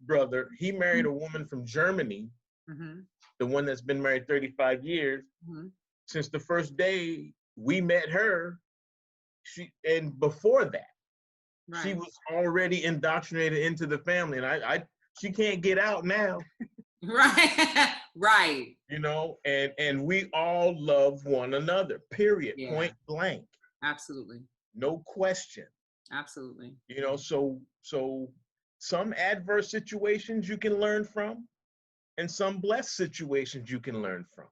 brother, he married a woman from Germany, the one that's been married 35 years. Since the first day we met her, and before that, she was already indoctrinated into the family, and she can't get out now. Right. Right. You know, and we all love one another, period. Yeah. Point blank. Absolutely. No question. Absolutely. You know, so some adverse situations you can learn from, and some blessed situations you can learn from.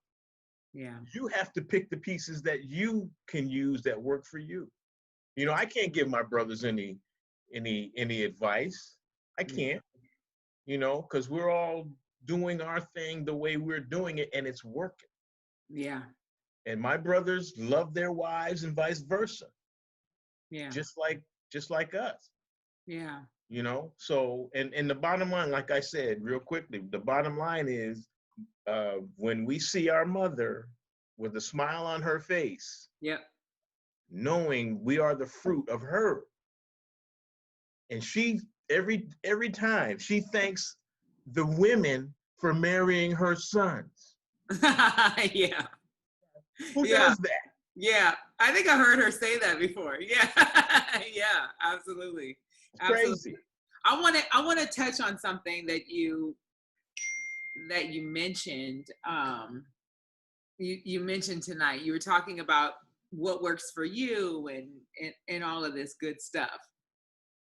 Yeah. You have to pick the pieces that you can use that work for you. You know, I can't give my brothers any advice. I can't, you know, because we're all doing our thing the way we're doing it, and it's working. Yeah. And my brothers love their wives and vice versa. Yeah. Just like us. Yeah. You know, so and the bottom line, like I said, real quickly, the bottom line is when we see our mother with a smile on her face, Yep. knowing we are the fruit of her, and she every time she thanks the women for marrying her sons. Yeah. Who Yeah. does that? Yeah. I think I heard her say that before. Yeah. Yeah, absolutely. It's crazy. I want to touch on something that you mentioned. You mentioned tonight. You were talking about what works for you and all of this good stuff.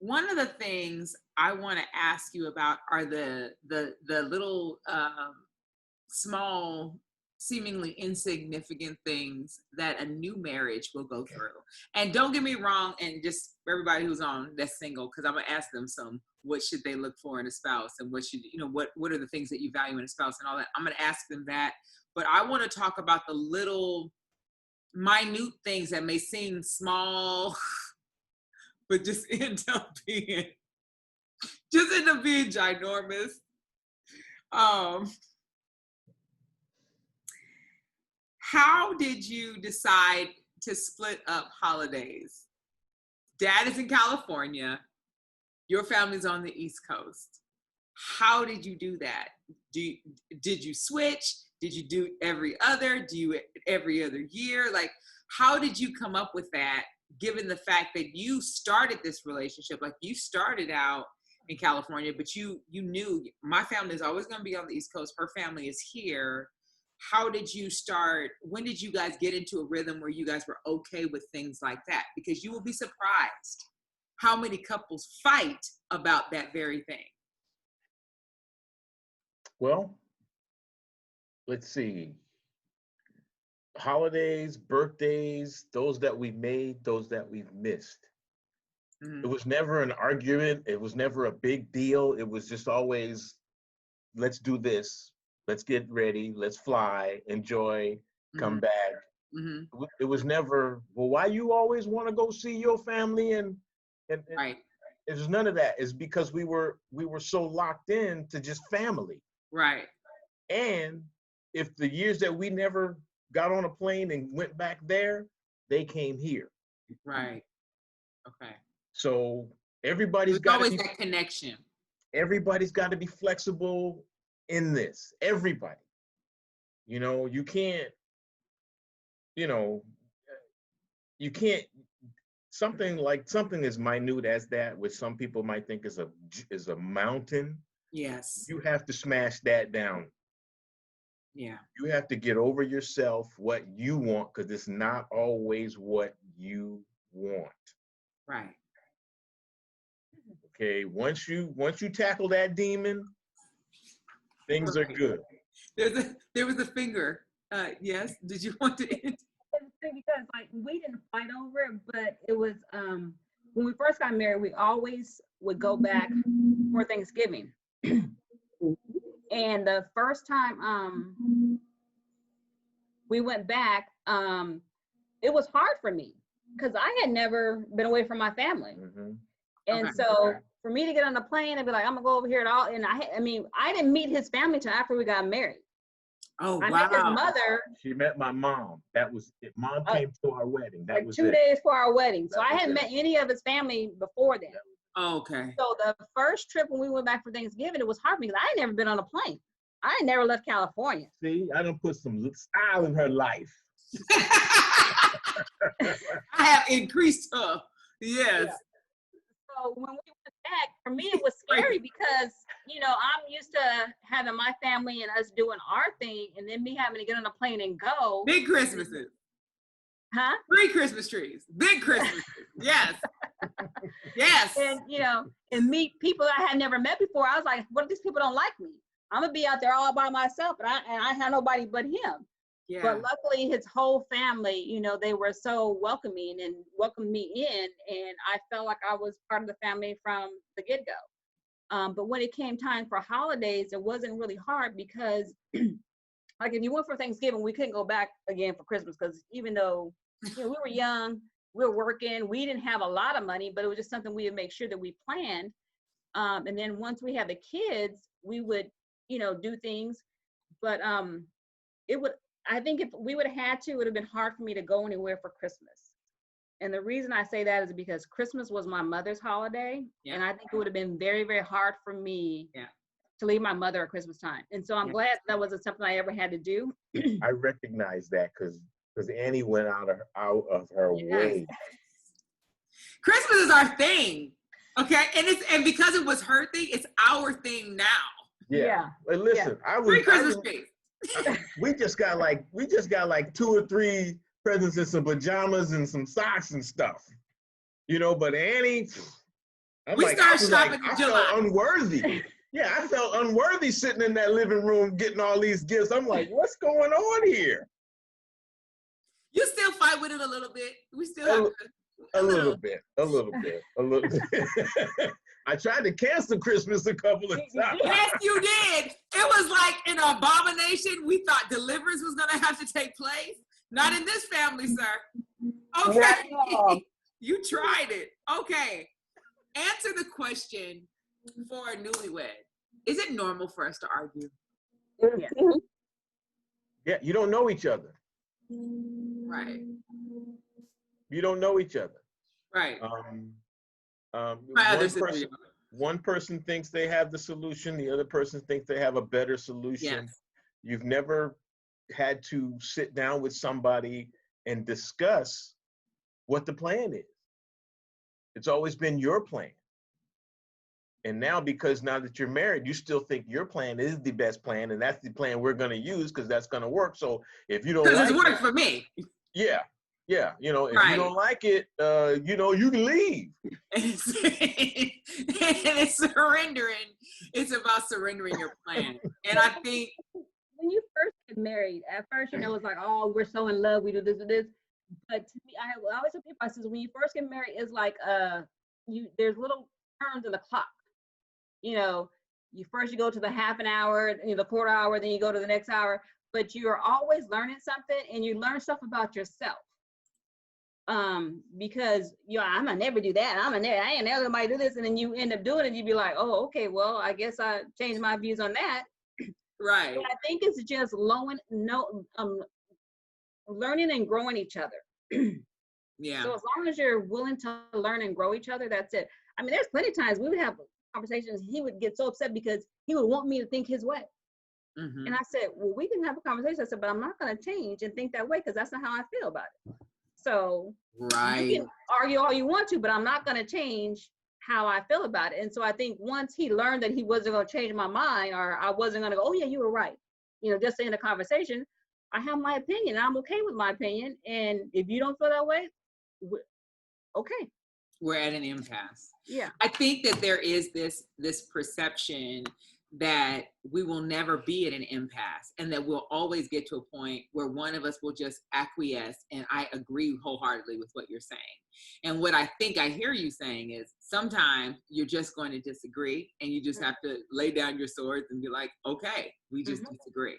One of the things I want to ask you about are the little small, seemingly insignificant things that a new marriage will go through. And don't get me wrong, and just for everybody who's on that's single, because I'm gonna ask them what should they look for in a spouse, and what are the things that you value in a spouse and all that. I'm gonna ask them that, but I want to talk about the little minute things that may seem small, but just end up being ginormous. How did you decide to split up holidays? Dad is in California. Your family's on the East Coast. How did you do that? Did you switch? Did you do every other? Do you every other year? Like, how did you come up with that, given the fact that you started this relationship? Like, you started out in California, but you knew my family is always going to be on the East Coast. Her family is here. How did you start? When did you guys get into a rhythm where you guys were okay with things like that? Because you will be surprised how many couples fight about that very thing. Well, let's see. Holidays, birthdays, those that we made, those that we've missed. Mm-hmm. It was never an argument. It was never a big deal. It was just always, let's do this. Let's get ready. Let's fly, enjoy, come back. Mm-hmm. It was never, well, why you always want to go see your family? And Right. There's none of that. It's because we were so locked in to just family. Right. And if the years that we never got on a plane and went back there, they came here. Right. Okay. So everybody's There's got always that connection. Everybody's got to be flexible in this. Everybody. You can't, something as minute as that, which some people might think is a mountain. Yes. You have to smash that down. Yeah. You have to get over yourself, what you want, because it's not always what you want. Right. Okay. Once you tackle that demon, things are good. There was a finger. Yes. Did you want to? Because we didn't fight over it, but it was when we first got married, we always would go back for Thanksgiving. And the first time we went back, it was hard for me because I had never been away from my family. Mm-hmm. And so for me to get on the plane and be like, I'm gonna go over here at all. And I didn't meet his family till after we got married. Oh, I wow. met his mother. She met my mom. That was it. Mom came to our wedding. That was 2 days for our wedding. So That I was hadn't it. met any of his family before then. Oh, okay. So the first trip when we went back for Thanksgiving, it was hard because I had never been on a plane. I had never left California. See, I done put some style in her life. I have increased her. Yes. Yeah. So when we went back, for me it was scary because I'm used to having my family and us doing our thing, and then me having to get on a plane and go. Big Christmases. Huh? 3 Christmas trees. Big Christmas trees. Yes. Yes. And and meet people I had never met before. I was like, what if these people don't like me? I'm gonna be out there all by myself, and I had nobody but him. Yeah. But luckily, his whole family, they were so welcoming and welcomed me in, and I felt like I was part of the family from the get-go. But when it came time for holidays, it wasn't really hard because, like, if you went for Thanksgiving, we couldn't go back again for Christmas because even though we were young, we were working, we didn't have a lot of money, but it was just something we would make sure that we planned. And then once we had the kids, we would, do things. but I think if we would have had to, it would have been hard for me to go anywhere for Christmas. And the reason I say that is because Christmas was my mother's holiday. Yeah. And I think it would have been very, very hard for me to leave my mother at Christmas time. And so I'm glad that wasn't something I ever had to do. I recognize that because Annie went out of her way. Christmas is our thing. Okay. And because it was her thing, it's our thing now. Yeah. But listen, Free Christmas tree. we just got like 2 or 3 presents and some pajamas and some socks and stuff. You know, but Annie, I felt unworthy. Yeah, I felt unworthy sitting in that living room getting all these gifts. I'm like, what's going on here? You still fight with it a little bit. We still have a little bit. I tried to cancel Christmas a couple of times. Yes, you did. It was like an abomination. We thought deliverance was going to have to take place. Not in this family, sir. Okay. You tried it. Okay. Answer the question for a newlywed. Is it normal for us to argue? Yes. Yeah, you don't know each other. Right. You don't know each other. Right. One person thinks they have the solution. The other person thinks they have a better solution. Yes. You've never had to sit down with somebody and discuss what the plan is. It's always been your plan. And now that you're married, you still think your plan is the best plan, and that's the plan we're going to use because that's going to work. So if you don't like it, because it's worked for me. Yeah. You know, if you don't like it, you know, you can leave. And it's surrendering. It's about surrendering your plan. And I think when you first get married, at first, you know, it's like, oh, we're so in love, we do this and this. But to me, I always tell people, I says, when you first get married, it's like there's little turns in the clock. You know, you go to the half an hour, the quarter hour, then you go to the next hour, but you're always learning something, and you learn stuff about yourself. Because I'm gonna never do that. I ain't never gonna do this, and then you end up doing it. You be like, oh, okay, well, I guess I changed my views on that. Right. But I think it's just learning and growing each other. Yeah. So as long as you're willing to learn and grow each other, that's it. I mean, there's plenty of times we would have conversations. He would get so upset because he would want me to think his way. Mm-hmm. And I said, well, we can have a conversation. I said, but I'm not going to change and think that way because that's not how I feel about it. So you can argue all you want to, but I'm not going to change how I feel about it. And so I think once he learned that he wasn't going to change my mind, or I wasn't going to go, oh yeah, you were right. Just in a conversation, I have my opinion. I'm okay with my opinion. And if you don't feel that way, okay. We're at an impasse. Yeah. I think that there is this perception that we will never be at an impasse, and that we'll always get to a point where one of us will just acquiesce. And I agree wholeheartedly with what you're saying. And what I think I hear you saying is sometimes you're just going to disagree, and you just have to lay down your swords and be like, okay, we just disagree.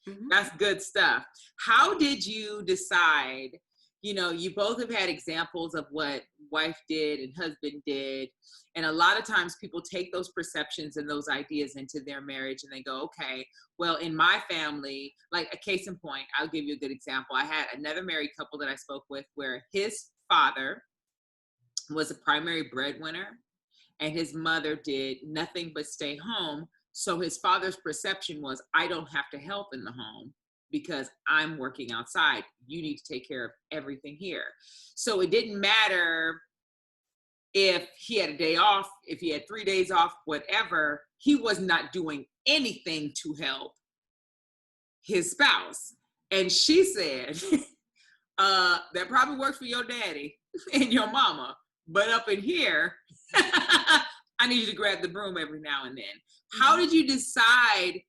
Mm-hmm. That's good stuff. How did you decide? You both have had examples of what wife did and husband did. And a lot of times people take those perceptions and those ideas into their marriage, and they go, okay, well, in my family, like a case in point, I'll give you a good example. I had another married couple that I spoke with where his father was a primary breadwinner and his mother did nothing but stay home. So his father's perception was, I don't have to help in the home because I'm working outside. You need to take care of everything here. So it didn't matter if he had a day off, if he had 3 days off, whatever, he was not doing anything to help his spouse. And she said, that probably works for your daddy and your mama, but up in here, I need you to grab the broom every now and then. How did you decide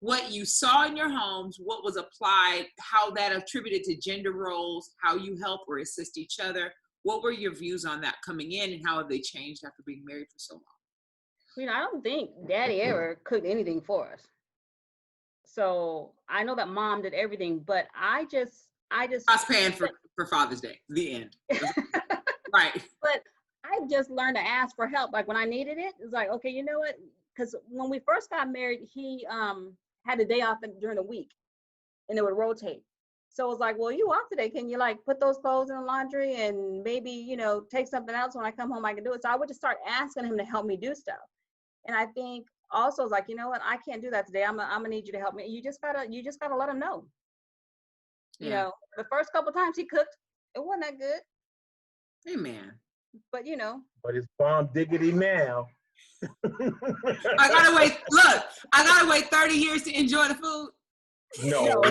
what you saw in your homes, what was applied, how that attributed to gender roles, how you help or assist each other? What were your views on that coming in, and how have they changed after being married for so long? I don't think Daddy ever cooked anything for us. So I know that Mom did everything, but I was paying for Father's Day, the end. Right. But I just learned to ask for help. Like when I needed it, it's like, okay, you know what? Because when we first got married, he had a day off during the week, and it would rotate. So it was like, well, you off today. Can you like put those clothes in the laundry and maybe, you know, take something else when I come home, I can do it. So I would just start asking him to help me do stuff. And I think also it's like, you know what, I can't do that today. I'm gonna need you to help me. You just gotta let him know. You know, the first couple times he cooked, it wasn't that good. Amen. But you know. But it's bomb diggity now. I gotta wait. Look, I gotta wait 30 years to enjoy the food. No.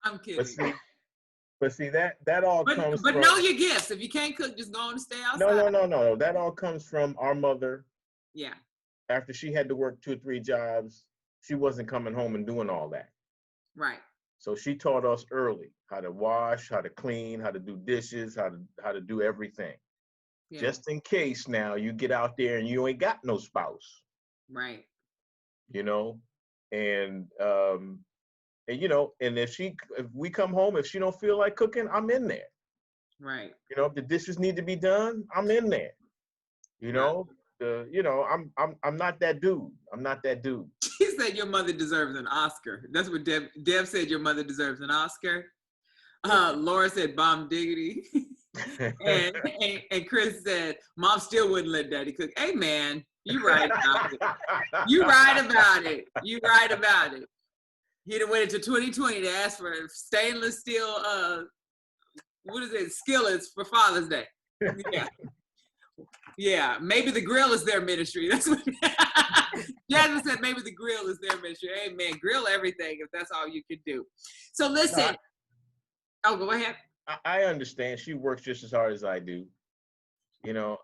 I'm kidding. But see that all comes but from, know your gifts. If you can't cook, just go on and stay outside. No. That all comes from our mother. Yeah. After she had to work 2 or 3 jobs, she wasn't coming home and doing all that. Right. So she taught us early how to wash, how to clean, how to do dishes, how to do everything. Yeah. Just in case now you get out there and you ain't got no spouse. Right. You know, and you know, and if we come home, if she don't feel like cooking, I'm in there. Right. You know, if the dishes need to be done, I'm in there. You know, you know, I'm not that dude. I'm not that dude. She said your mother deserves an Oscar. That's what Deb said. Your mother deserves an Oscar. Laura said bomb diggity. and Chris said mom still wouldn't let daddy cook. Hey man, you right about it. You right about it. You right about it. He done went into 2020 to ask for stainless steel what is it, skillets for Father's Day. Yeah. Yeah, maybe the grill is their ministry. That's what Jasmine said. Maybe the grill is their ministry. Hey man, grill everything if that's all you can do. So listen. Go ahead. I understand. She works just as hard as I do. You know,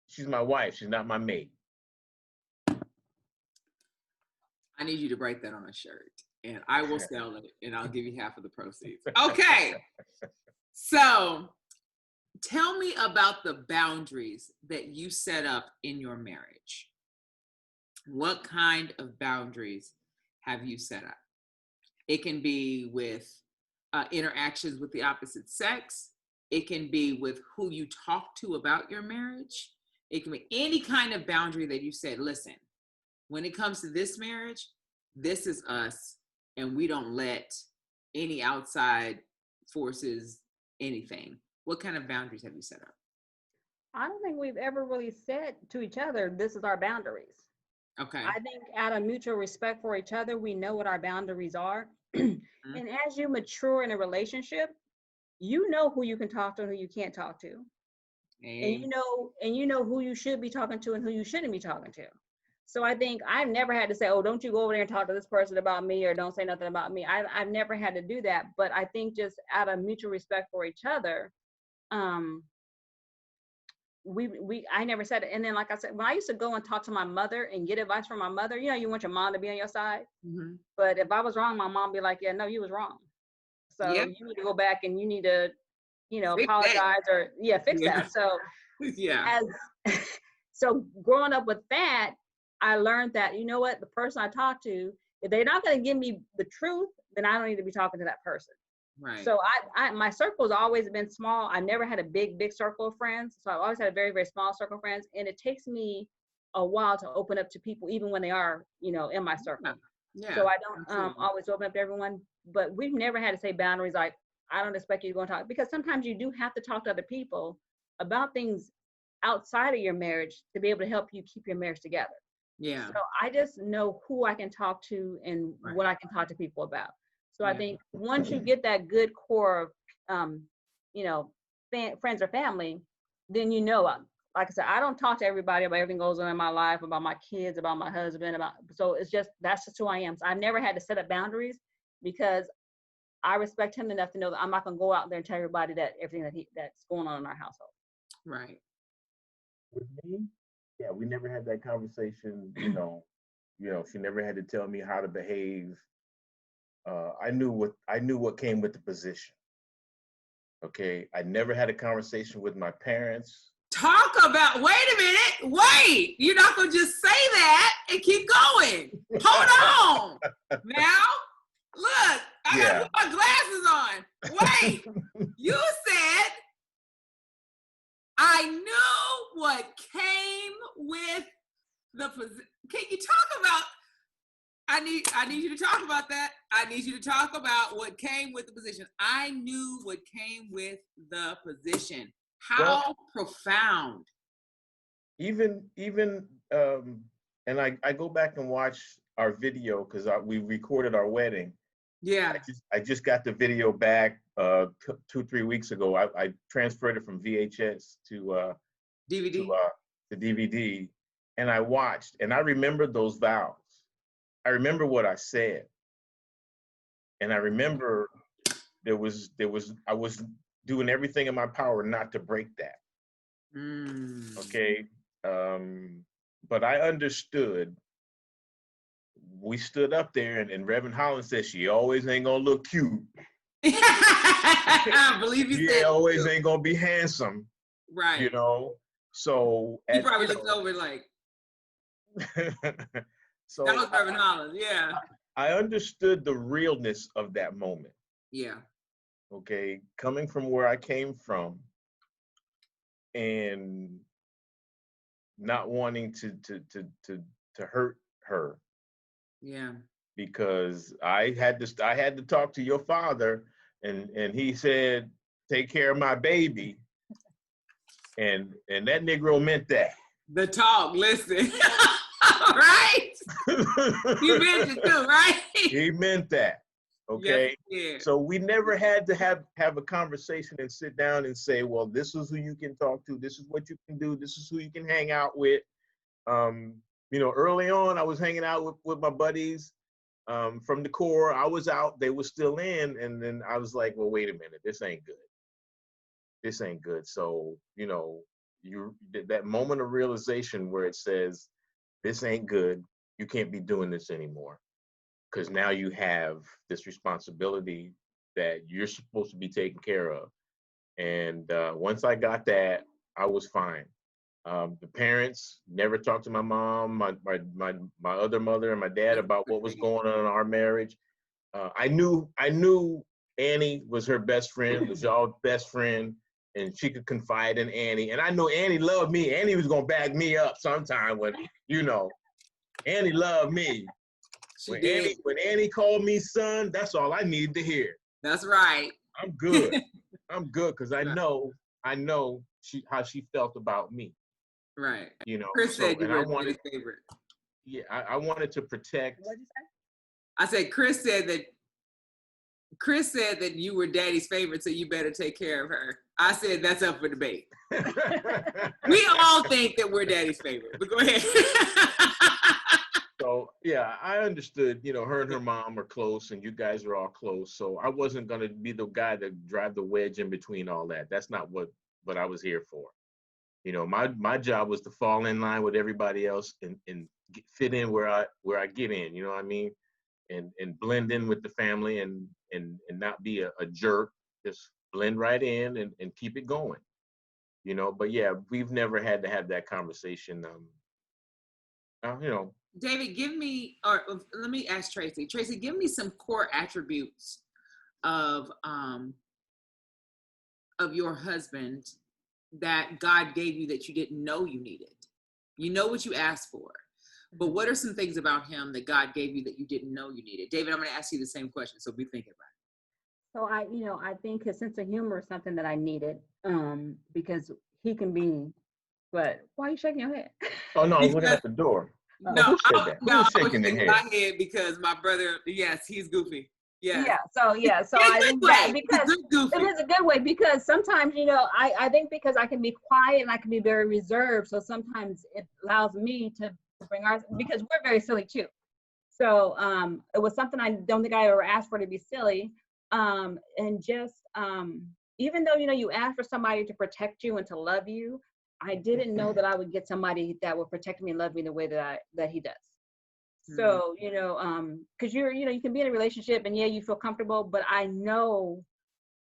she's my wife. She's not my mate. I need you to write that on a shirt, and I will sell it, and I'll give you half of the proceeds. Okay. So, tell me about the boundaries that you set up in your marriage. What kind of boundaries have you set up? It can be with interactions with the opposite sex. It can be with who you talk to about your marriage. It can be any kind of boundary that you said, listen, when it comes to this marriage, this is us, and we don't let any outside forces, anything. What kind of boundaries have you set up? I don't think we've ever really said to each other, this is our boundaries. Okay. I think out of mutual respect for each other, we know what our boundaries are. And as you mature in a relationship, you know who you can talk to and who you can't talk to. And you know who you should be talking to and who you shouldn't be talking to. So I think I've never had to say, oh, don't you go over there and talk to this person about me, or don't say nothing about me. I've never had to do that. But I think just out of mutual respect for each other, I never said it. And then, like I said, when I used to go and talk to my mother and get advice from my mother, you know, you want your mom to be on your side. Mm-hmm. But if I was wrong, my mom would be like, yeah, no, you was wrong. So you need to go back and you need to, you know, apologize or fix that. So so growing up with that, I learned that, you know what, the person I talk to, if they're not going to give me the truth, then I don't need to be talking to that person. Right. So my circle's always been small. I never had a big circle of friends. So I've always had a very, very small circle of friends. And it takes me a while to open up to people, even when they are, you know, in my circle. Yeah. So I don't always open up to everyone. But we've never had to say boundaries like, I don't expect you to go and talk. Because sometimes you do have to talk to other people about things outside of your marriage to be able to help you keep your marriage together. Yeah. So I just know who I can talk to and what I can talk to people about. So I think once you get that good core of, you know, friends or family, then you know, like I said, I don't talk to everybody about everything goes on in my life, about my kids, about my husband, so it's just, that's just who I am. So I've never had to set up boundaries because I respect him enough to know that I'm not going to go out there and tell everybody that everything that's going on in our household. Right. With me, yeah, we never had that conversation, you know, she never had to tell me how to behave. I knew what came with the position. Okay, I never had a conversation with my parents. Talk about, wait a minute, wait. You're not gonna just say that and keep going. Hold on. Now, look, I gotta put my glasses on. Wait, you said, I knew what came with the position. Can you talk about I need you to talk about that. I need you to talk about what came with the position. I knew what came with the position. How Well, profound. even and I go back and watch our video because we recorded our wedding. Yeah. I just got the video back 2-3 weeks ago. I transferred it from VHS to DVD. the DVD, and I watched, and I remembered those vows. I remember what I said, and I remember there was I was doing everything in my power not to break that. Okay, but I understood. We stood up there, and Reverend Holland said, "She always ain't gonna look cute. I believe you She said always ain't gonna be handsome." right. You know, so He probably looked over like so that was Reverend Holland. Yeah. I understood the realness of that moment. Yeah. Okay, coming from where I came from, and not wanting to hurt her, Yeah. because I had to talk to your father, and he said, "Take care of my baby," and that Negro meant that. The talk, listen. Right? You meant it too, right? He meant that. Okay. Yes, yeah. So we never had to have a conversation and sit down and say, well, this is who you can talk to, this is what you can do, this is who you can hang out with. Early on I was hanging out with my buddies from the Corps. I was out, they were still in, and then I was like, well, wait a minute, this ain't good. So that moment of realization where it says, this ain't good, you can't be doing this anymore, because now you have this responsibility that you're supposed to be taken care of. And once I got that, I was fine. The parents never talked to my mom, my other mother, and my dad about what was going on in our marriage. I knew Annie was her best friend, was y'all's best friend, and she could confide in Annie. And I know Annie loved me. Annie was gonna back me up sometime when, Annie loved me. When Annie called me son, that's all I needed to hear. That's right. I'm good. I'm good, because I know how she felt about me. Right. You know. Chris said you were his favorite. Yeah, I wanted to protect. What'd you say? I said Chris said that you were Daddy's favorite, so you better take care of her. I said that's up for debate. We all think that we're Daddy's favorite, but go ahead. So yeah, I understood, her and her mom are close and you guys are all close. So I wasn't gonna be the guy to drive the wedge in between all that. That's not what I was here for. My job was to fall in line with everybody else and fit in where I get in, you know what I mean? And blend in with the family and not be a jerk, just blend right in and keep it going. But yeah, we've never had to have that conversation. David, let me ask Tracy. Tracy, give me some core attributes of your husband that God gave you that you didn't know you needed. You know what you asked for, but what are some things about him that God gave you that you didn't know you needed? David, I'm going to ask you the same question, so be thinking about it. So I think his sense of humor is something that I needed, because he can be. But why are you shaking your head? Oh no, I was looking at the door. No, Who's I was shaking their shaking head? my head because my brother, yes, he's goofy. Yes. Yeah. So I think that because goofy. it is a good way, because sometimes, I think because I can be quiet and I can be very reserved. So sometimes it allows me to because we're very silly too. So it was something I don't think I ever asked for to be silly. And just even though, you ask for somebody to protect you and to love you, I didn't know that I would get somebody that would protect me and love me the way that he does. So, because you can be in a relationship and you feel comfortable, but I know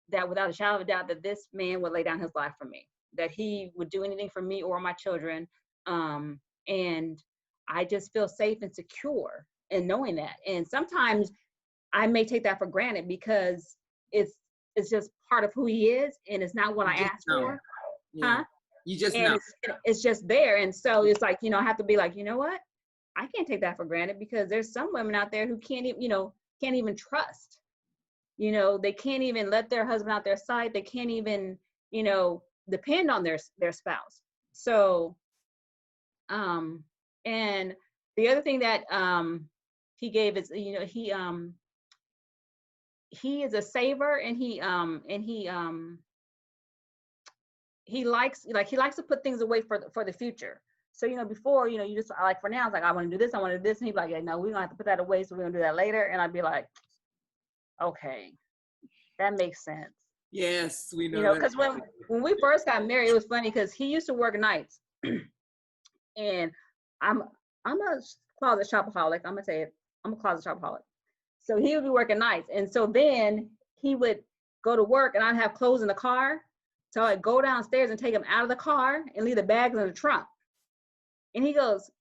that without a shadow of a doubt that this man would lay down his life for me, that he would do anything for me or my children. And I just feel safe and secure in knowing that. And sometimes I may take that for granted because it's just part of who he is and it's not what I asked for. Yeah. Huh? You just and know. it's just there. And so it's like, I have to be like, you know what? I can't take that for granted, because there's some women out there who can't even, can't even trust. They can't even let their husband out their sight. They can't even, depend on their spouse. So, and the other thing that he gave is, he is a saver, and he likes to put things away for the future. So, before, you just like, for now, it's like, I want to do this, I want to do this. And he'd be like, yeah, no, we're gonna have to put that away. So we're gonna do that later. And I'd be like, okay, that makes sense. Yes, we know. Because when we first got married, it was funny because he used to work nights, and I'm a closet shopaholic. I'm gonna say it. I'm a closet shopaholic. So he would be working nights, and so then he would go to work, and I'd have clothes in the car. So I'd go downstairs and take them out of the car and leave the bags in the trunk. And he goes,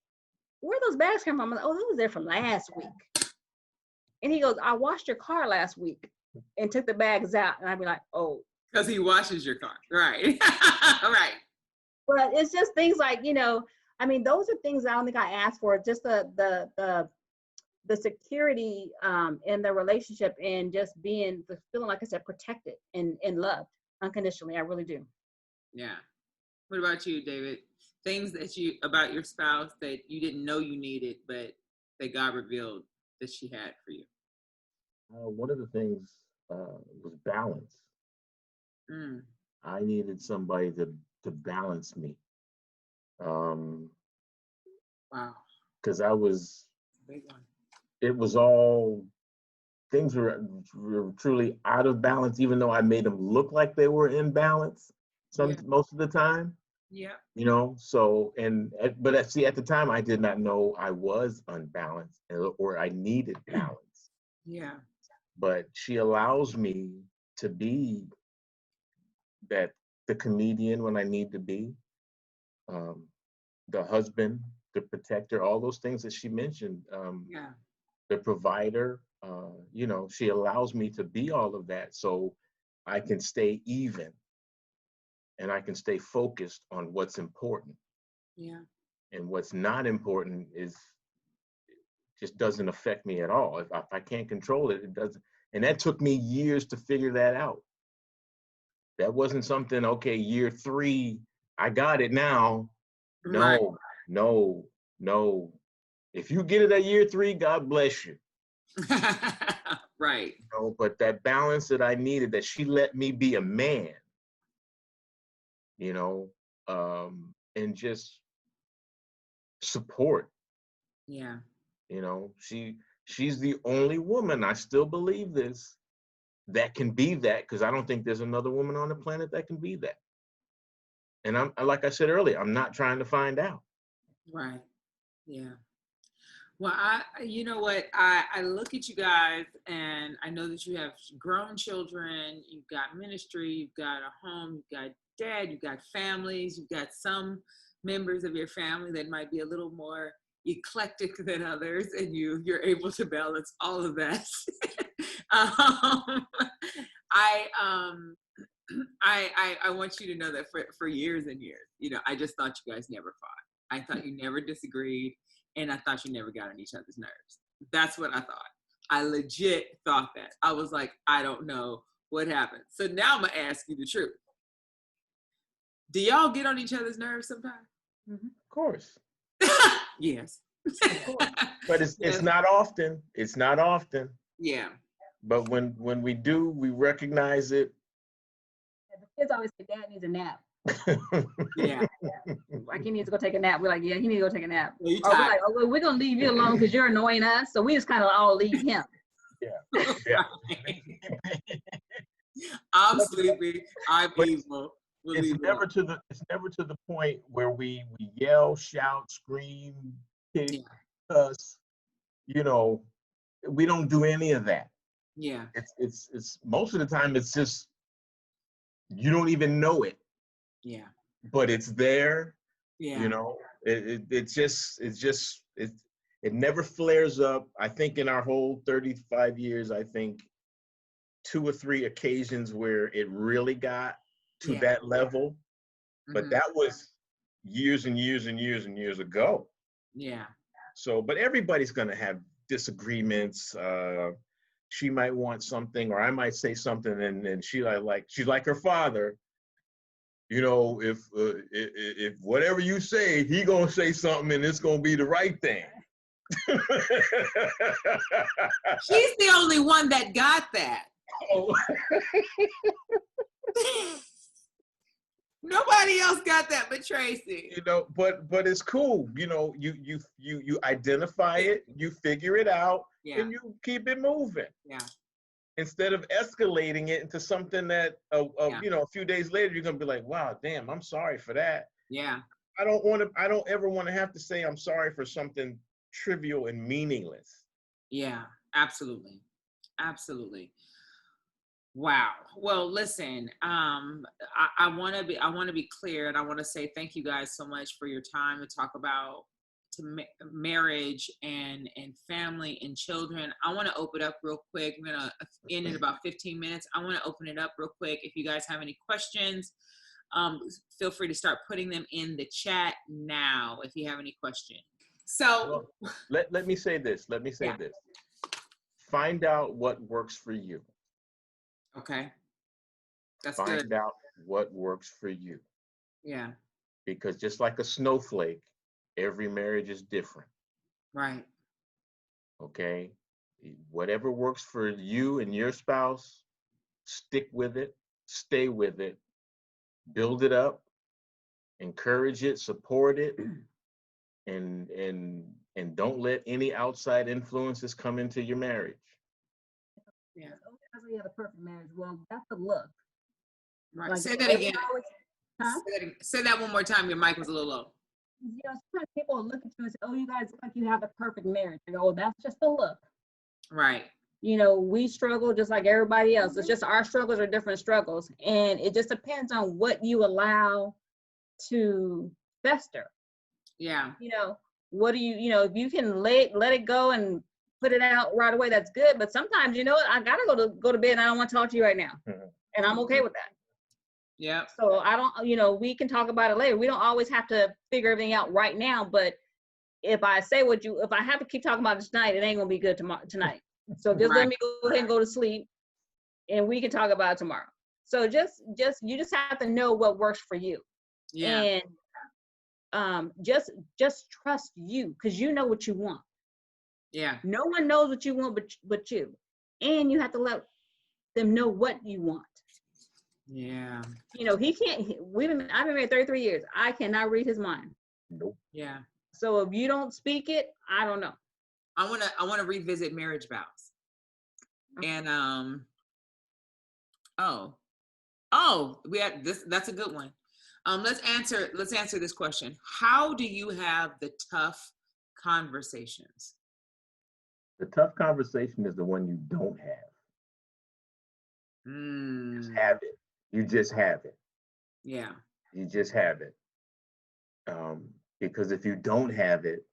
"Where those bags come from?" I'm like, "Oh, they was there from last week." And he goes, "I washed your car last week and took the bags out." And I'd be like, "Oh." Because he washes your car. Right. Right. But it's just things like, I mean, those are things I don't think I asked for. Just the security in the relationship, and just feeling, like I said, protected and loved unconditionally. I really do. Yeah. What about you, David? Things about your spouse that you didn't know you needed, but that God revealed that she had for you? One of the things was balance. Mm. I needed somebody to balance me. Wow. Because I was, Big one. it was all, things were truly out of balance, even though I made them look like they were in balance most of the time. Yeah. So, but at the time I did not know I was unbalanced, or I needed balance. Yeah. But she allows me to be the comedian when I need to be, the husband, the protector, all those things that she mentioned, Yeah. the provider. She allows me to be all of that, so I can stay even, and I can stay focused on what's important. Yeah. And what's not important just doesn't affect me at all. If I can't control it, it doesn't. And that took me years to figure that out. That wasn't something, okay, year 3, I got it now. Right. No. If you get it at year 3, God bless you. Right. But that balance that I needed, that she let me be a man, and just support. Yeah. She's the only woman, I still believe this, that can be that, because I don't think there's another woman on the planet that can be that. And I'm, like I said earlier, I'm not trying to find out. Right. Yeah. Well, you know what? I look at you guys, and I know that you have grown children, you've got ministry, you've got a home, you've got dad, you've got families, you've got some members of your family that might be a little more eclectic than others, and you're able to balance all of that. I want you to know that for years and years, I just thought you guys never fought. I thought you never disagreed, and I thought you never got on each other's nerves. That's what I thought. I legit thought that. I was like, I don't know what happened. So now I'm gonna ask you the truth. Do y'all get on each other's nerves sometimes? Mm-hmm. Of course. Yes. Of course. But it's not often. It's not often. Yeah. But when we do, we recognize it. The kids always say, "Dad needs a nap." Yeah. Like, he needs to go take a nap. We're like, yeah, he needs to go take a nap. Well, Or we're like, oh, well, we're gonna leave you alone because you're annoying us. So we just kind of all leave him. Yeah. I'm sleepy. I'm evil. It's never to the point where we yell, shout, scream, kick, cuss. We don't do any of that. Yeah. It's most of the time it's just, you don't even know it. Yeah. But it's there. Yeah. It never flares up. I think in our whole 35 years, I think 2 or 3 occasions where it really got to that level. But that was years and years and years and years ago. Yeah. So, but everybody's gonna have disagreements. She might want something, or I might say something, and she's like her father. You know, if whatever you say, he gonna say something, and it's gonna be the right thing. She's the only one that got that. Oh. Nobody else got that but Tracy. You know, but it's cool. You know, you identify it, you figure it out, Yeah. and you keep it moving. Yeah. Instead of escalating it into something that, Yeah. you know, a few days later you're gonna be like, wow, damn, I'm sorry for that. Yeah. I don't ever want to have to say I'm sorry for something trivial and meaningless. Yeah. Absolutely. Absolutely. Wow. Well, listen, I want to be clear, and I want to say thank you guys so much for your time to talk about marriage and family and children. I want to open up real quick. I'm going to end in about 15 minutes. I want to open it up real quick. If you guys have any questions, feel free to start putting them in the chat now if you have any questions. So well, let me say this. Yeah. This. Find out what works for you. Okay. That's Find good. out what works for you. Yeah. Because just like a snowflake, every marriage is different. Right. Okay? Whatever works for you and your spouse, stick with it, stay with it, build it up, encourage it, support it, and don't let any outside influences come into your marriage. Yeah. That's why you have a perfect marriage. Well, that's a look. Right. Like, Say that again. Huh? Say that one more time. Your mic was a little low. You know, sometimes people will look at you and say, oh, you guys look like you have a perfect marriage. I go, oh, that's just a look. Right. You know, we struggle just like everybody else. It's just our struggles are different struggles. And it just depends on what you allow to fester. Yeah. You know, what do you know, if you can let it go and put it out right away, that's good. But sometimes, you know what, I gotta go to bed and I don't want to talk to you right now. And I'm okay with that. Yeah. So I don't, you know, we can talk about it later. We don't always have to figure everything out right now. But if I say if I have to keep talking about it tonight, it ain't gonna be good tonight. So just let me go ahead and go to sleep, and we can talk about it tomorrow. So you just have to know what works for you. Yeah. And just trust you, because you know what you want. Yeah. No one knows what you want but you, and you have to let them know what you want. Yeah. You know, I've been married 33 years. I cannot read his mind. Nope. Yeah. So if you don't speak it, I don't know. I want to revisit marriage vows. And we had this. That's a good one. Let's answer this question. How do you have the tough conversations? The tough conversation is the one you don't have. Just have it. You just have it. Yeah. You just have it. Because if you don't have it,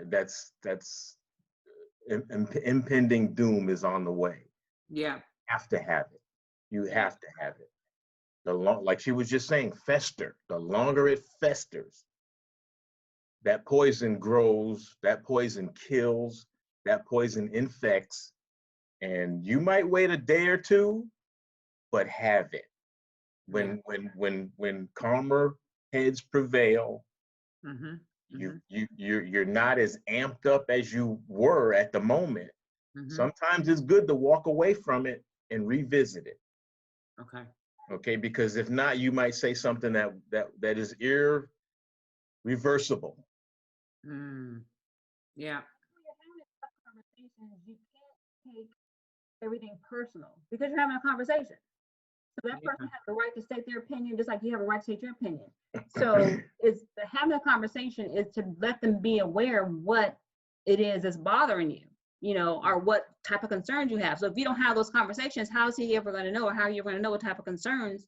that's impending doom is on the way. Yeah. You have to have it. You have to have it. Like she was just saying, fester. The longer it festers, that poison grows, that poison kills, that poison infects, and you might wait a day or two, but have it. When calmer heads prevail, you're not as amped up as you were at the moment. Sometimes it's good to walk away from it and revisit it. Okay, because if not, you might say something that is irreversible. Yeah. You can't take everything personal because you're having a conversation. So that person has the right to state their opinion, just like you have a right to state your opinion. So having a conversation is to let them be aware of what it is that's bothering you, you know, or what type of concerns you have. So if you don't have those conversations, how is he ever going to know, or how are you going to know what type of concerns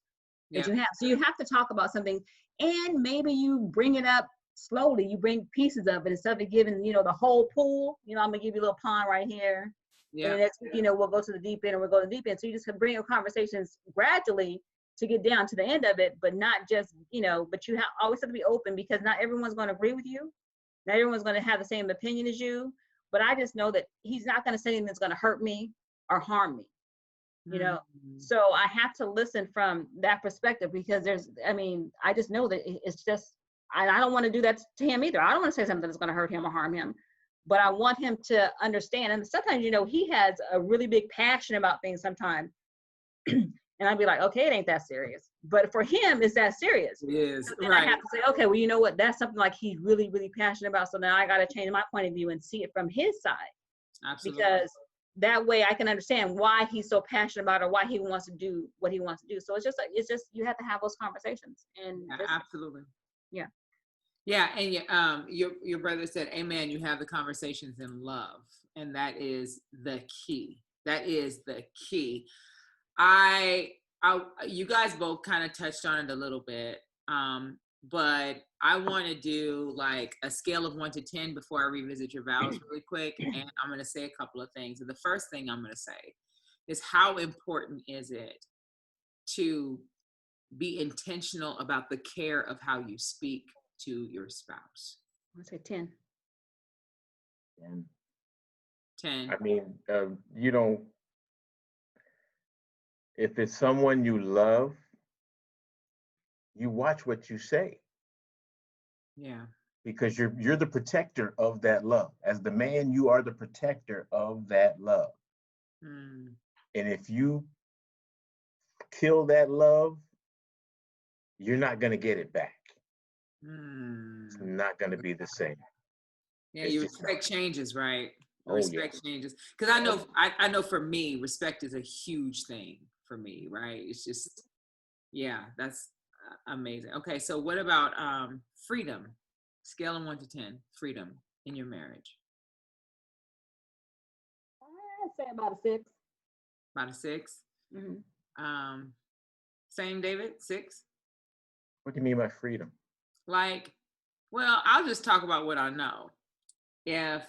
that you have? So you have to talk about something, and maybe you bring it up slowly. You bring pieces of it instead of giving, you know, the whole pool. You know, I'm gonna give you a little pond right here. Yeah. And next week, you know, we'll go to the deep end, and we'll go to the deep end. So you just can bring your conversations gradually to get down to the end of it, but not just, you know, but you always have to be open, because not everyone's going to agree with you. Not everyone's going to have the same opinion as you, but I just know that he's not going to say anything that's going to hurt me or harm me. You know, so I have to listen from that perspective, because I just know that it's just, I don't want to do that to him either. I don't want to say something that's going to hurt him or harm him, but I want him to understand. And sometimes, he has a really big passion about things sometimes. And I'd be like, okay, it ain't that serious. But for him, it's that serious. It is, so then right. I have to say, okay, well, you know what? That's something like he's really, really passionate about. So now I got to change my point of view and see it from his side. Absolutely. Because that way I can understand why he's so passionate about it, or why he wants to do what he wants to do. So it's just you have to have those conversations. And absolutely. Yeah. Yeah. And your brother said, amen, you have the conversations in love. And that is the key. That is the key. You guys both kind of touched on it a little bit. But I want to do like a scale of 1 to 10 before I revisit your vows really quick. And I'm going to say a couple of things. And the first thing I'm going to say is, how important is it to be intentional about the care of how you speak to your spouse? I say 10. 10. I mean, if it's someone you love, you watch what you say. Yeah. Because you're the protector of that love. As the man, you are the protector of that love. And if you kill that love, you're not going to get it back. It's not going to be the same. Yeah, your respect changes, right? Respect changes. Because I know for me, respect is a huge thing for me, right? It's just, yeah, that's amazing. Okay, so what about freedom? Scale of 1 to 10, freedom in your marriage. I'd say about a 6. About a 6? Mm-hmm. Same, David? 6? What do you mean by freedom? Like, well, I'll just talk about what I know. If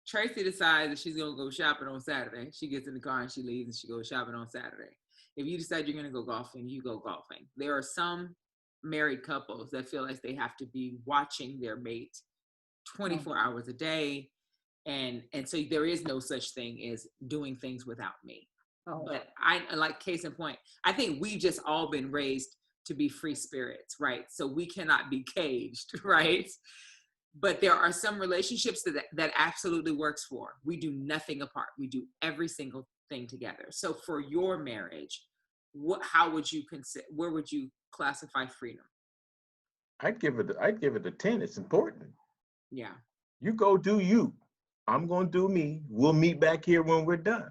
Tracy decides that she's gonna go shopping on Saturday, she gets in the car and she leaves and she goes shopping on Saturday. If you decide you're gonna go golfing, you go golfing. There are some married couples that feel like they have to be watching their mate 24 hours a day, and so there is no such thing as doing things without me. But I, like, case in point, I think we just all been raised to be free spirits, right? So we cannot be caged, right? But there are some relationships that absolutely works for. We do nothing apart. We do every single thing together. So for your marriage, how would you consider? Where would you classify freedom? I'd give it a 10. It's important. Yeah. You go do you. I'm going to do me. We'll meet back here when we're done.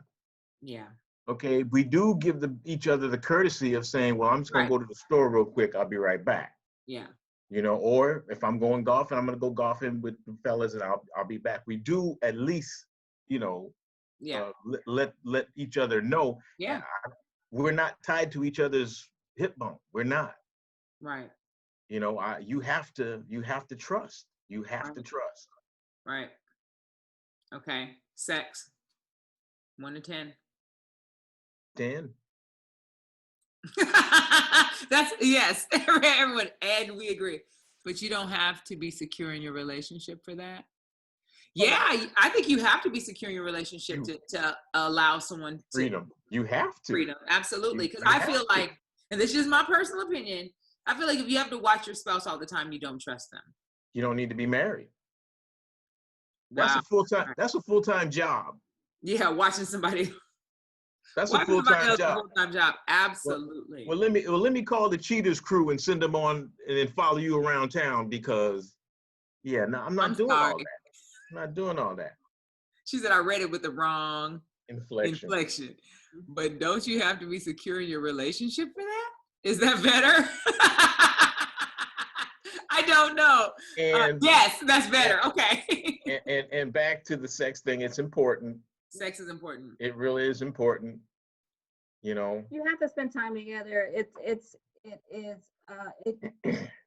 Yeah. Okay. We do give each other the courtesy of saying, well, I'm just going to go to the store real quick. I'll be right back. Yeah. Or if I'm going golfing, I'm going to go golfing with the fellas and I'll be back. We do at least, let each other know. Yeah. We're not tied to each other's hip bone. We're not. Right. You have to trust. You have to trust. Right. Okay. Sex. 1 to 10. 10. That's, yes, everyone, and we agree. But you don't have to be secure in your relationship for that. Yeah, I think you have to be secure in your relationship to allow someone to freedom. You have to. Freedom, absolutely. Because I feel like, and this is just my personal opinion, I feel like if you have to watch your spouse all the time, you don't trust them. You don't need to be married. Wow. That's a full-time job. Yeah, watching somebody. That's a full-time job. Full-time job, absolutely. Well, let me call the Cheaters crew and send them on and then follow you around town because, I'm not doing all that. I'm not doing all that. She said I read it with the wrong inflection. But don't you have to be secure in your relationship for that? Is that better? I don't know. Yes, that's better. Okay. and back to the sex thing, it's important. Sex is important. It really is important. You have to spend time together.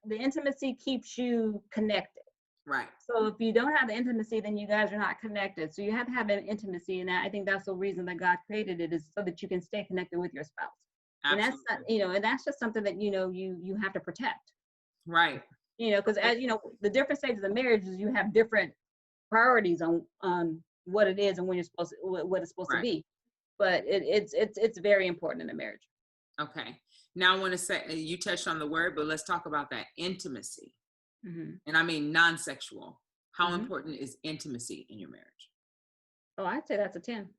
The intimacy keeps you connected. Right. So if you don't have the intimacy, then you guys are not connected. So you have to have an intimacy, and I think that's the reason that God created it, is so that you can stay connected with your spouse. Absolutely. And that's not, and that's just something that you have to protect. Right. You know, because as you know, the different stages of marriage is you have different priorities on what it is and when you're supposed to, what it's supposed to Right. be. But it's very important in a marriage. Okay. Now I want to say, you touched on the word, but let's talk about that intimacy. Mm-hmm. And I mean non-sexual. How Mhm. important is intimacy in your marriage? Oh, I'd say that's a 10.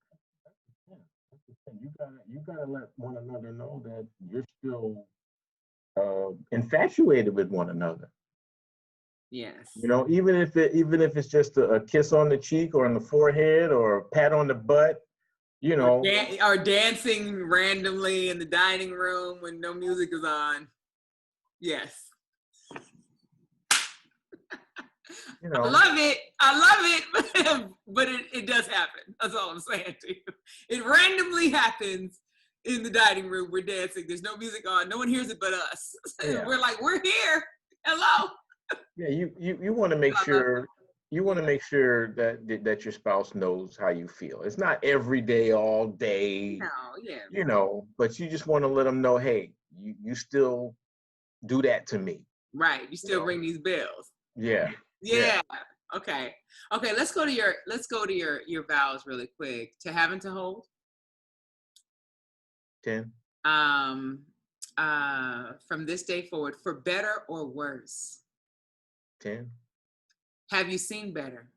Yeah, that's the thing. You gotta let one another know that you're still infatuated with one another. Yes. You know, even if it's just a kiss on the cheek or on the forehead or a pat on the butt, you know. Or dancing randomly in the dining room when no music is on. Yes. You I know. love it, but it does happen. That's all I'm saying to you. It randomly happens in the dining room. We're dancing. There's no music on. No one hears it but us. Yeah. We're like, we're here. Hello. Yeah, you want to make I love sure that your spouse knows how you feel. It's not every day, all day, No, yeah. you know, but you just want to let them know, hey, you still do that to me. Right. You still know. ring these bells. Yeah. Yeah. Okay. Okay. Let's go to your vows really quick. To have and to hold. 10. From this day forward, for better or worse. 10. Have you seen better?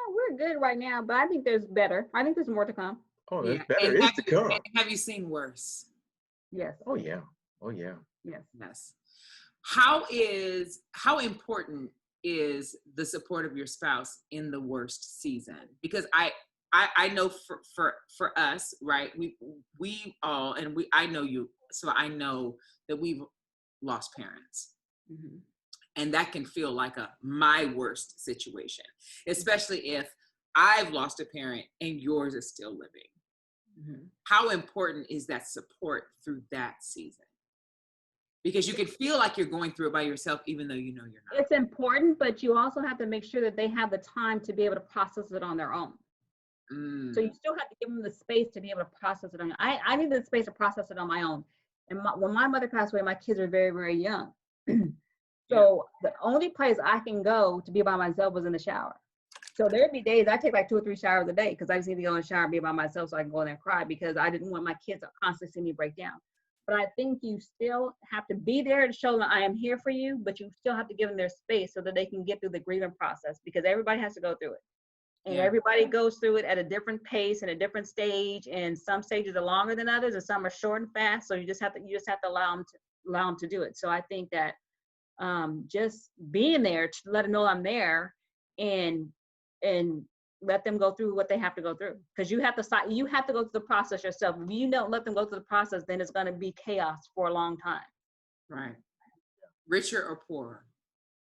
We're good right now, but I think there's better. I think there's more to come. Oh, Yeah. that's better. And It's to come. have you seen worse? Yes. Oh yeah. Oh yeah. Yes. Yes. How important is the support of your spouse in the worst season? Because I know for us, right? We all, and I know you, so I know that we've lost parents. Mm-hmm. And that can feel like my worst situation, especially if I've lost a parent and yours is still living. Mm-hmm. How important is that support through that season? Because you can feel like you're going through it by yourself, even though you know you're not. It's important, but you also have to make sure that they have the time to be able to process it on their own. So you still have to give them the space to be able to process it on. I need the space to process it on my own. And when my mother passed away, my kids were very, very young. So the only place I can go to be by myself was in the shower. So there'd be days I take like 2 or 3 showers a day because I just need to go in the shower and be by myself so I can go in there and cry because I didn't want my kids to constantly see me break down. But I think you still have to be there to show them I am here for you, but you still have to give them their space so that they can get through the grieving process because everybody has to go through it. And everybody goes through it at a different pace and a different stage. And some stages are longer than others and some are short and fast. So you just have to allow them to do it. So I think that just being there to let them know I'm there and let them go through what they have to go through because you have to go through the process yourself. If you don't let them go through the process, then it's going to be chaos for a long time. Right. Richer or poorer?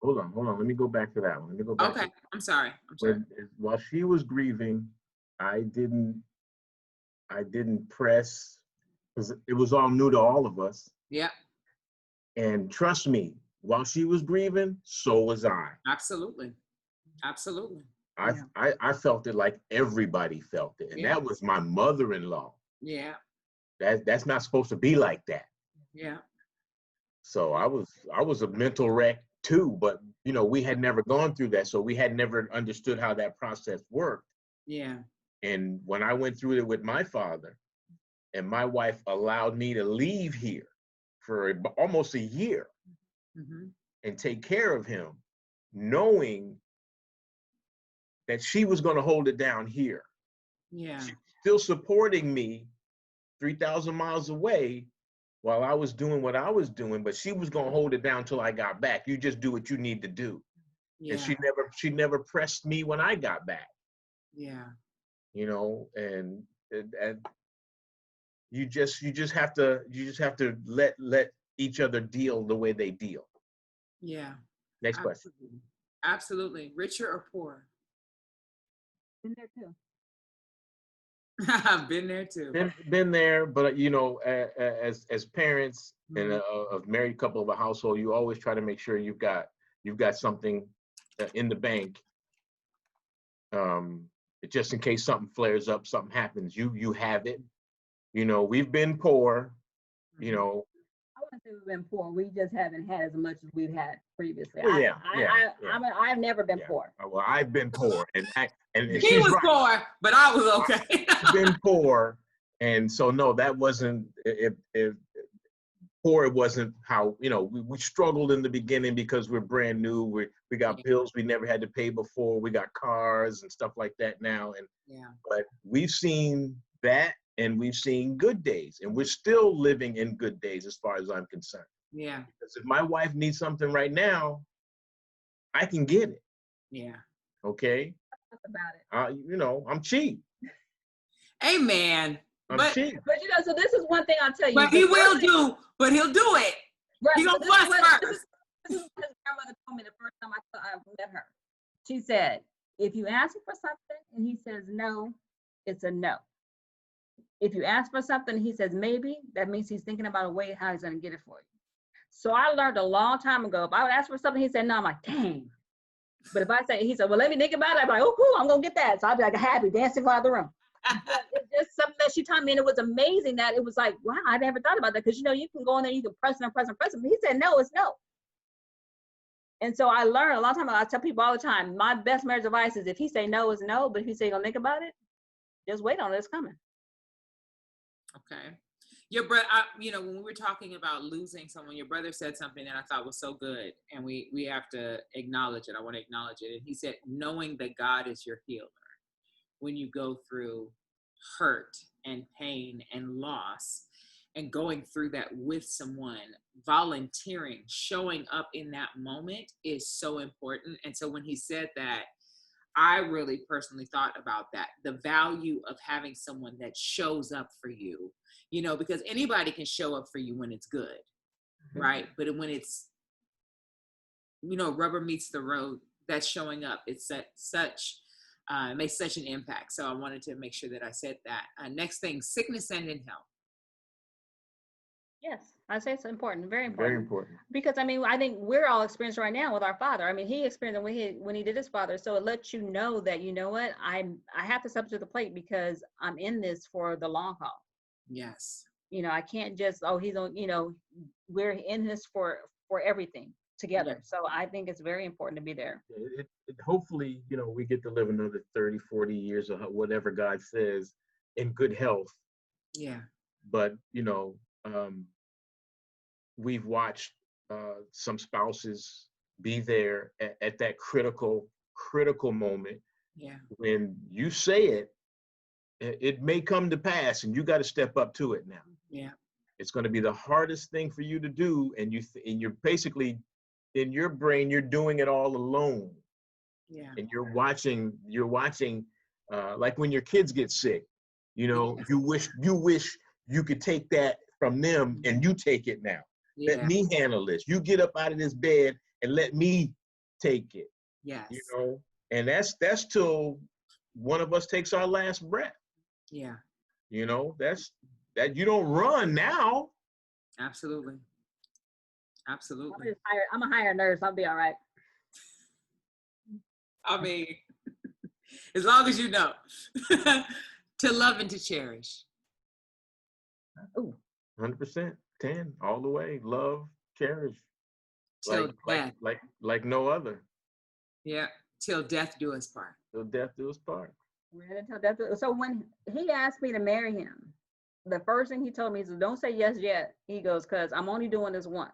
Hold on. Let me go back to that one. Let me go back. Okay. I'm sorry. While she was grieving, I didn't press because it was all new to all of us. Yeah. And trust me, while she was grieving, so was I. Absolutely. Absolutely. I felt it like everybody felt it. And that was my mother-in-law. Yeah. That's not supposed to be like that. Yeah. So I was a mental wreck too, but you know, we had never gone through that. So we had never understood how that process worked. Yeah. And when I went through it with my father and my wife allowed me to leave here for almost a year and take care of him, knowing that she was going to hold it down here. Yeah. She was still supporting me 3,000 miles away while I was doing what I was doing, but she was going to hold it down till I got back. You just do what you need to do. Yeah. And she never pressed me when I got back. Yeah. You know, and you just have to let each other deal the way they deal. Yeah. Next question. Absolutely. Richer or poorer? Been there too. I've been there too. Been there, but you know, as parents and a married couple of a household, you always try to make sure you've got something in the bank, just in case something flares up, something happens. You have it. You know, we've been poor. You know, I want to say we've been poor. We just haven't had as much as we've had previously. Well, yeah, I've never been yeah. poor. Well, I've been poor, and He she's was right. poor, but I was okay. I've been poor, and so no, that wasn't. If poor, it wasn't how, you know, we struggled in the beginning because we're brand new. We got bills we never had to pay before. We got cars and stuff like that now, and but we've seen that, and we've seen good days, and we're still living in good days as far as I'm concerned. Yeah. Because if my wife needs something right now, I can get it. Yeah. Okay. Talk about it. You know, I'm cheap. Amen. I'm cheap. But you know, so this is one thing I'll tell you. But he will do. But he'll do it. Right, He gonna this fuss is what- first. This is what his grandmother told me the first time I met her. She said, if you ask him for something and he says no, it's a no. If you ask for something and he says maybe, that means he's thinking about a way how he's going to get it for you. So I learned a long time ago, if I would ask for something, he said no, I'm like, dang. But if I say, he said, well, let me think about it, I'd be like, oh, cool, I'm going to get that. So I'd be like happy, dancing around the room. It's just something that she taught me, and it was amazing that it was like, wow, I never thought about that, because you know you can go in there, you can press and press and press, but he said no, it's no. And so I learned a long time ago. I tell people all the time, my best marriage advice is if he say no, it's no, but if he say gonna think about it, just wait on it, it's coming. Okay. Your brother, you know, when we were talking about losing someone, your brother said something that I thought was so good, and we have to acknowledge it. I want to acknowledge it. And he said, knowing that God is your healer when you go through hurt and pain and loss, and going through that with someone, volunteering, showing up in that moment is so important. And so when he said that, I really personally thought about that, the value of having someone that shows up for you, you know, because anybody can show up for you when it's good, right? But when it's, you know, rubber meets the road, that's showing up. It's such makes such an impact. So I wanted to make sure that I said that. Next thing, sickness and in health. Yes, I say it's important, very important. Very important. Because I mean, I think we're all experienced right now with our father. I mean, he experienced when he did his father. So it lets you know that, you know what, I have to step up to the plate because I'm in this for the long haul. Yes. You know, I can't just, oh, he's on, you know, we're in this for everything together. So I think it's very important to be there. Hopefully, you know, we get to live another 30, 40 years or whatever God says in good health. Yeah. But, you know, we've watched some spouses be there at that critical moment. Yeah. When you say it, it may come to pass, and you got to step up to it now. Yeah. It's going to be the hardest thing for you to do, and you're basically, in your brain, you're doing it all alone. Yeah. And you're watching like when your kids get sick, you know, you wish you could take that from them, and you take it now. Yeah. Let me handle this. You get up out of this bed and let me take it. Yes. You know, and that's till one of us takes our last breath. Yeah. You know, that you don't run now. Absolutely. Absolutely. I'm a higher nurse. I'll be all right. I mean, as long as you know. To love and to cherish. Ooh. 100%, 10, all the way. Love, cherish. Till death. Like no other. Yeah. Till death do us part. Till death do us part. So when he asked me to marry him, the first thing he told me is, don't say yes yet. He goes, because I'm only doing this once.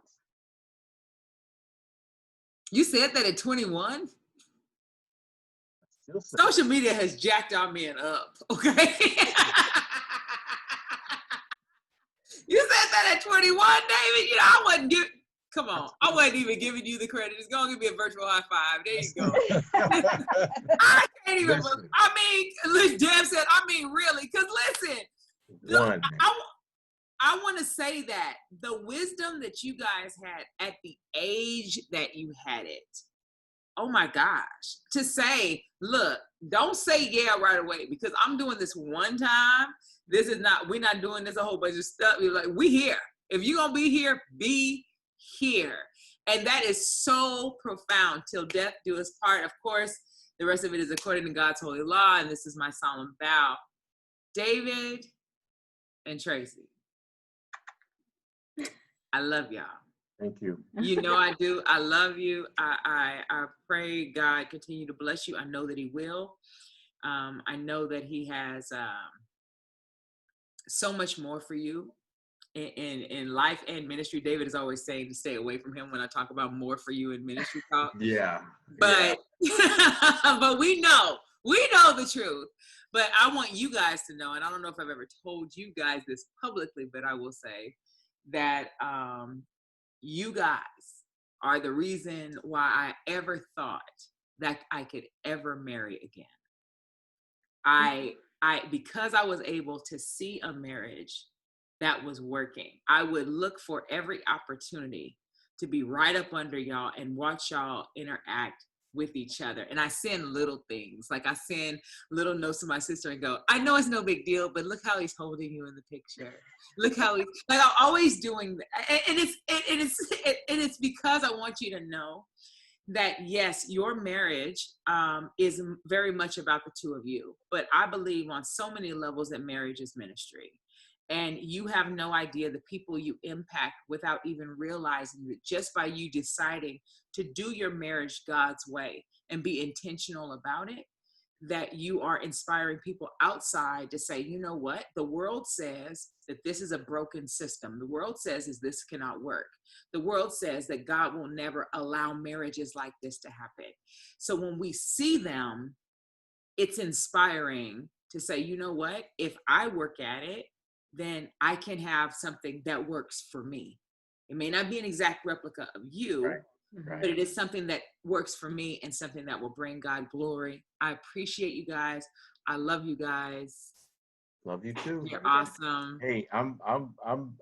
You said that at 21? Social media has jacked our men up, okay? You said that at 21, David? You know, I wasn't even giving you the credit. It's going to give me a virtual high five. There you go. I can't even, Listen. I mean, Deb said, I mean, really, because listen, look, I want to say that the wisdom that you guys had at the age that you had it, oh my gosh, to say, look, don't say yeah right away, because I'm doing this one time. We're not doing this a whole bunch of stuff. You're like, we here. If you're going to be here, be here. And that is so profound. Till death do us part. Of course, the rest of it is according to God's holy law. And this is my solemn vow. David and Tracy. I love y'all. Thank you. You know I do. I love you. I pray God continue to bless you. I know that he will. I know that he has so much more for you in life and ministry. David is always saying to stay away from him when I talk about more for you in ministry talk. Yeah. But but we know the truth. But I want you guys to know, and I don't know if I've ever told you guys this publicly, but I will say that you guys are the reason why I ever thought that I could ever marry again. I because I was able to see a marriage that was working, I would look for every opportunity to be right up under y'all and watch y'all interact with each other. And I send little things, like I send little notes to my sister and go, I know it's no big deal, but look how he's holding you in the picture. Look how he's like, I'm always doing that. And it's because I want you to know that yes, your marriage is very much about the two of you, but I believe on so many levels that marriage is ministry. And you have no idea the people you impact without even realizing that, just by you deciding to do your marriage God's way and be intentional about it, that you are inspiring people outside to say, you know what? The world says that this is a broken system. The world says is this cannot work. The world says that God will never allow marriages like this to happen. So when we see them, it's inspiring to say, you know what? If I work at it, then I can have something that works for me. It may not be an exact replica of you, Right. but it is something that works for me and something that will bring God glory. I appreciate you guys. I love you guys. Love you too. You're awesome. Hey, I'm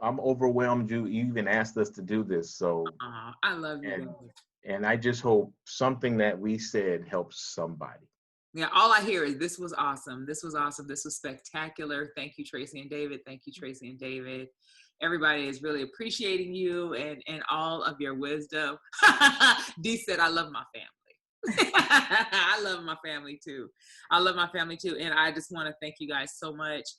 overwhelmed. You even asked us to do this, so I love you and, guys. and I just hope something that we said helps somebody. Yeah, all I hear is this was awesome. This was awesome. This was spectacular. Thank you, Tracy and David. Thank you, Tracy and David. Everybody is really appreciating you and all of your wisdom. Dee said, I love my family. I love my family too. I love my family too. And I just want to thank you guys so much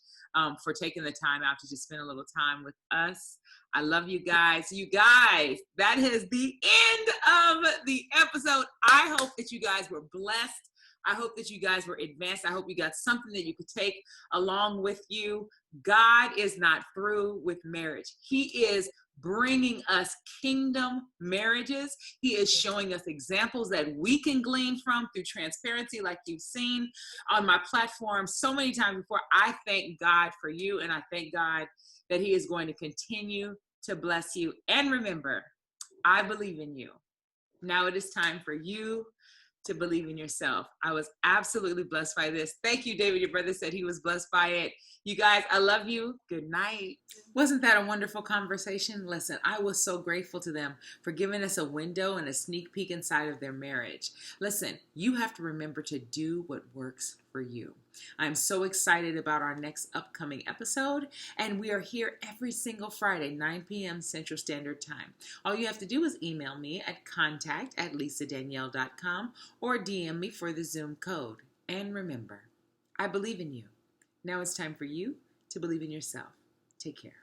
for taking the time out to just spend a little time with us. I love you guys. You guys, that is the end of the episode. I hope that you guys were blessed. I hope that you guys were advanced. I hope you got something that you could take along with you. God is not through with marriage. He is bringing us kingdom marriages. He is showing us examples that we can glean from through transparency, like you've seen on my platform so many times before. I thank God for you, and I thank God that he is going to continue to bless you. And remember, I believe in you. Now it is time for you to believe in yourself. I was absolutely blessed by this. Thank you, David. Your brother said he was blessed by it. You guys, I love you. Good night. Wasn't that a wonderful conversation? Listen, I was so grateful to them for giving us a window and a sneak peek inside of their marriage. Listen, you have to remember to do what works for you. I'm so excited about our next upcoming episode, and we are here every single Friday, 9 p.m. Central Standard Time. All you have to do is email me at contact@lisadannielle.com or DM me for the Zoom code. And remember, I believe in you. Now it's time for you to believe in yourself. Take care.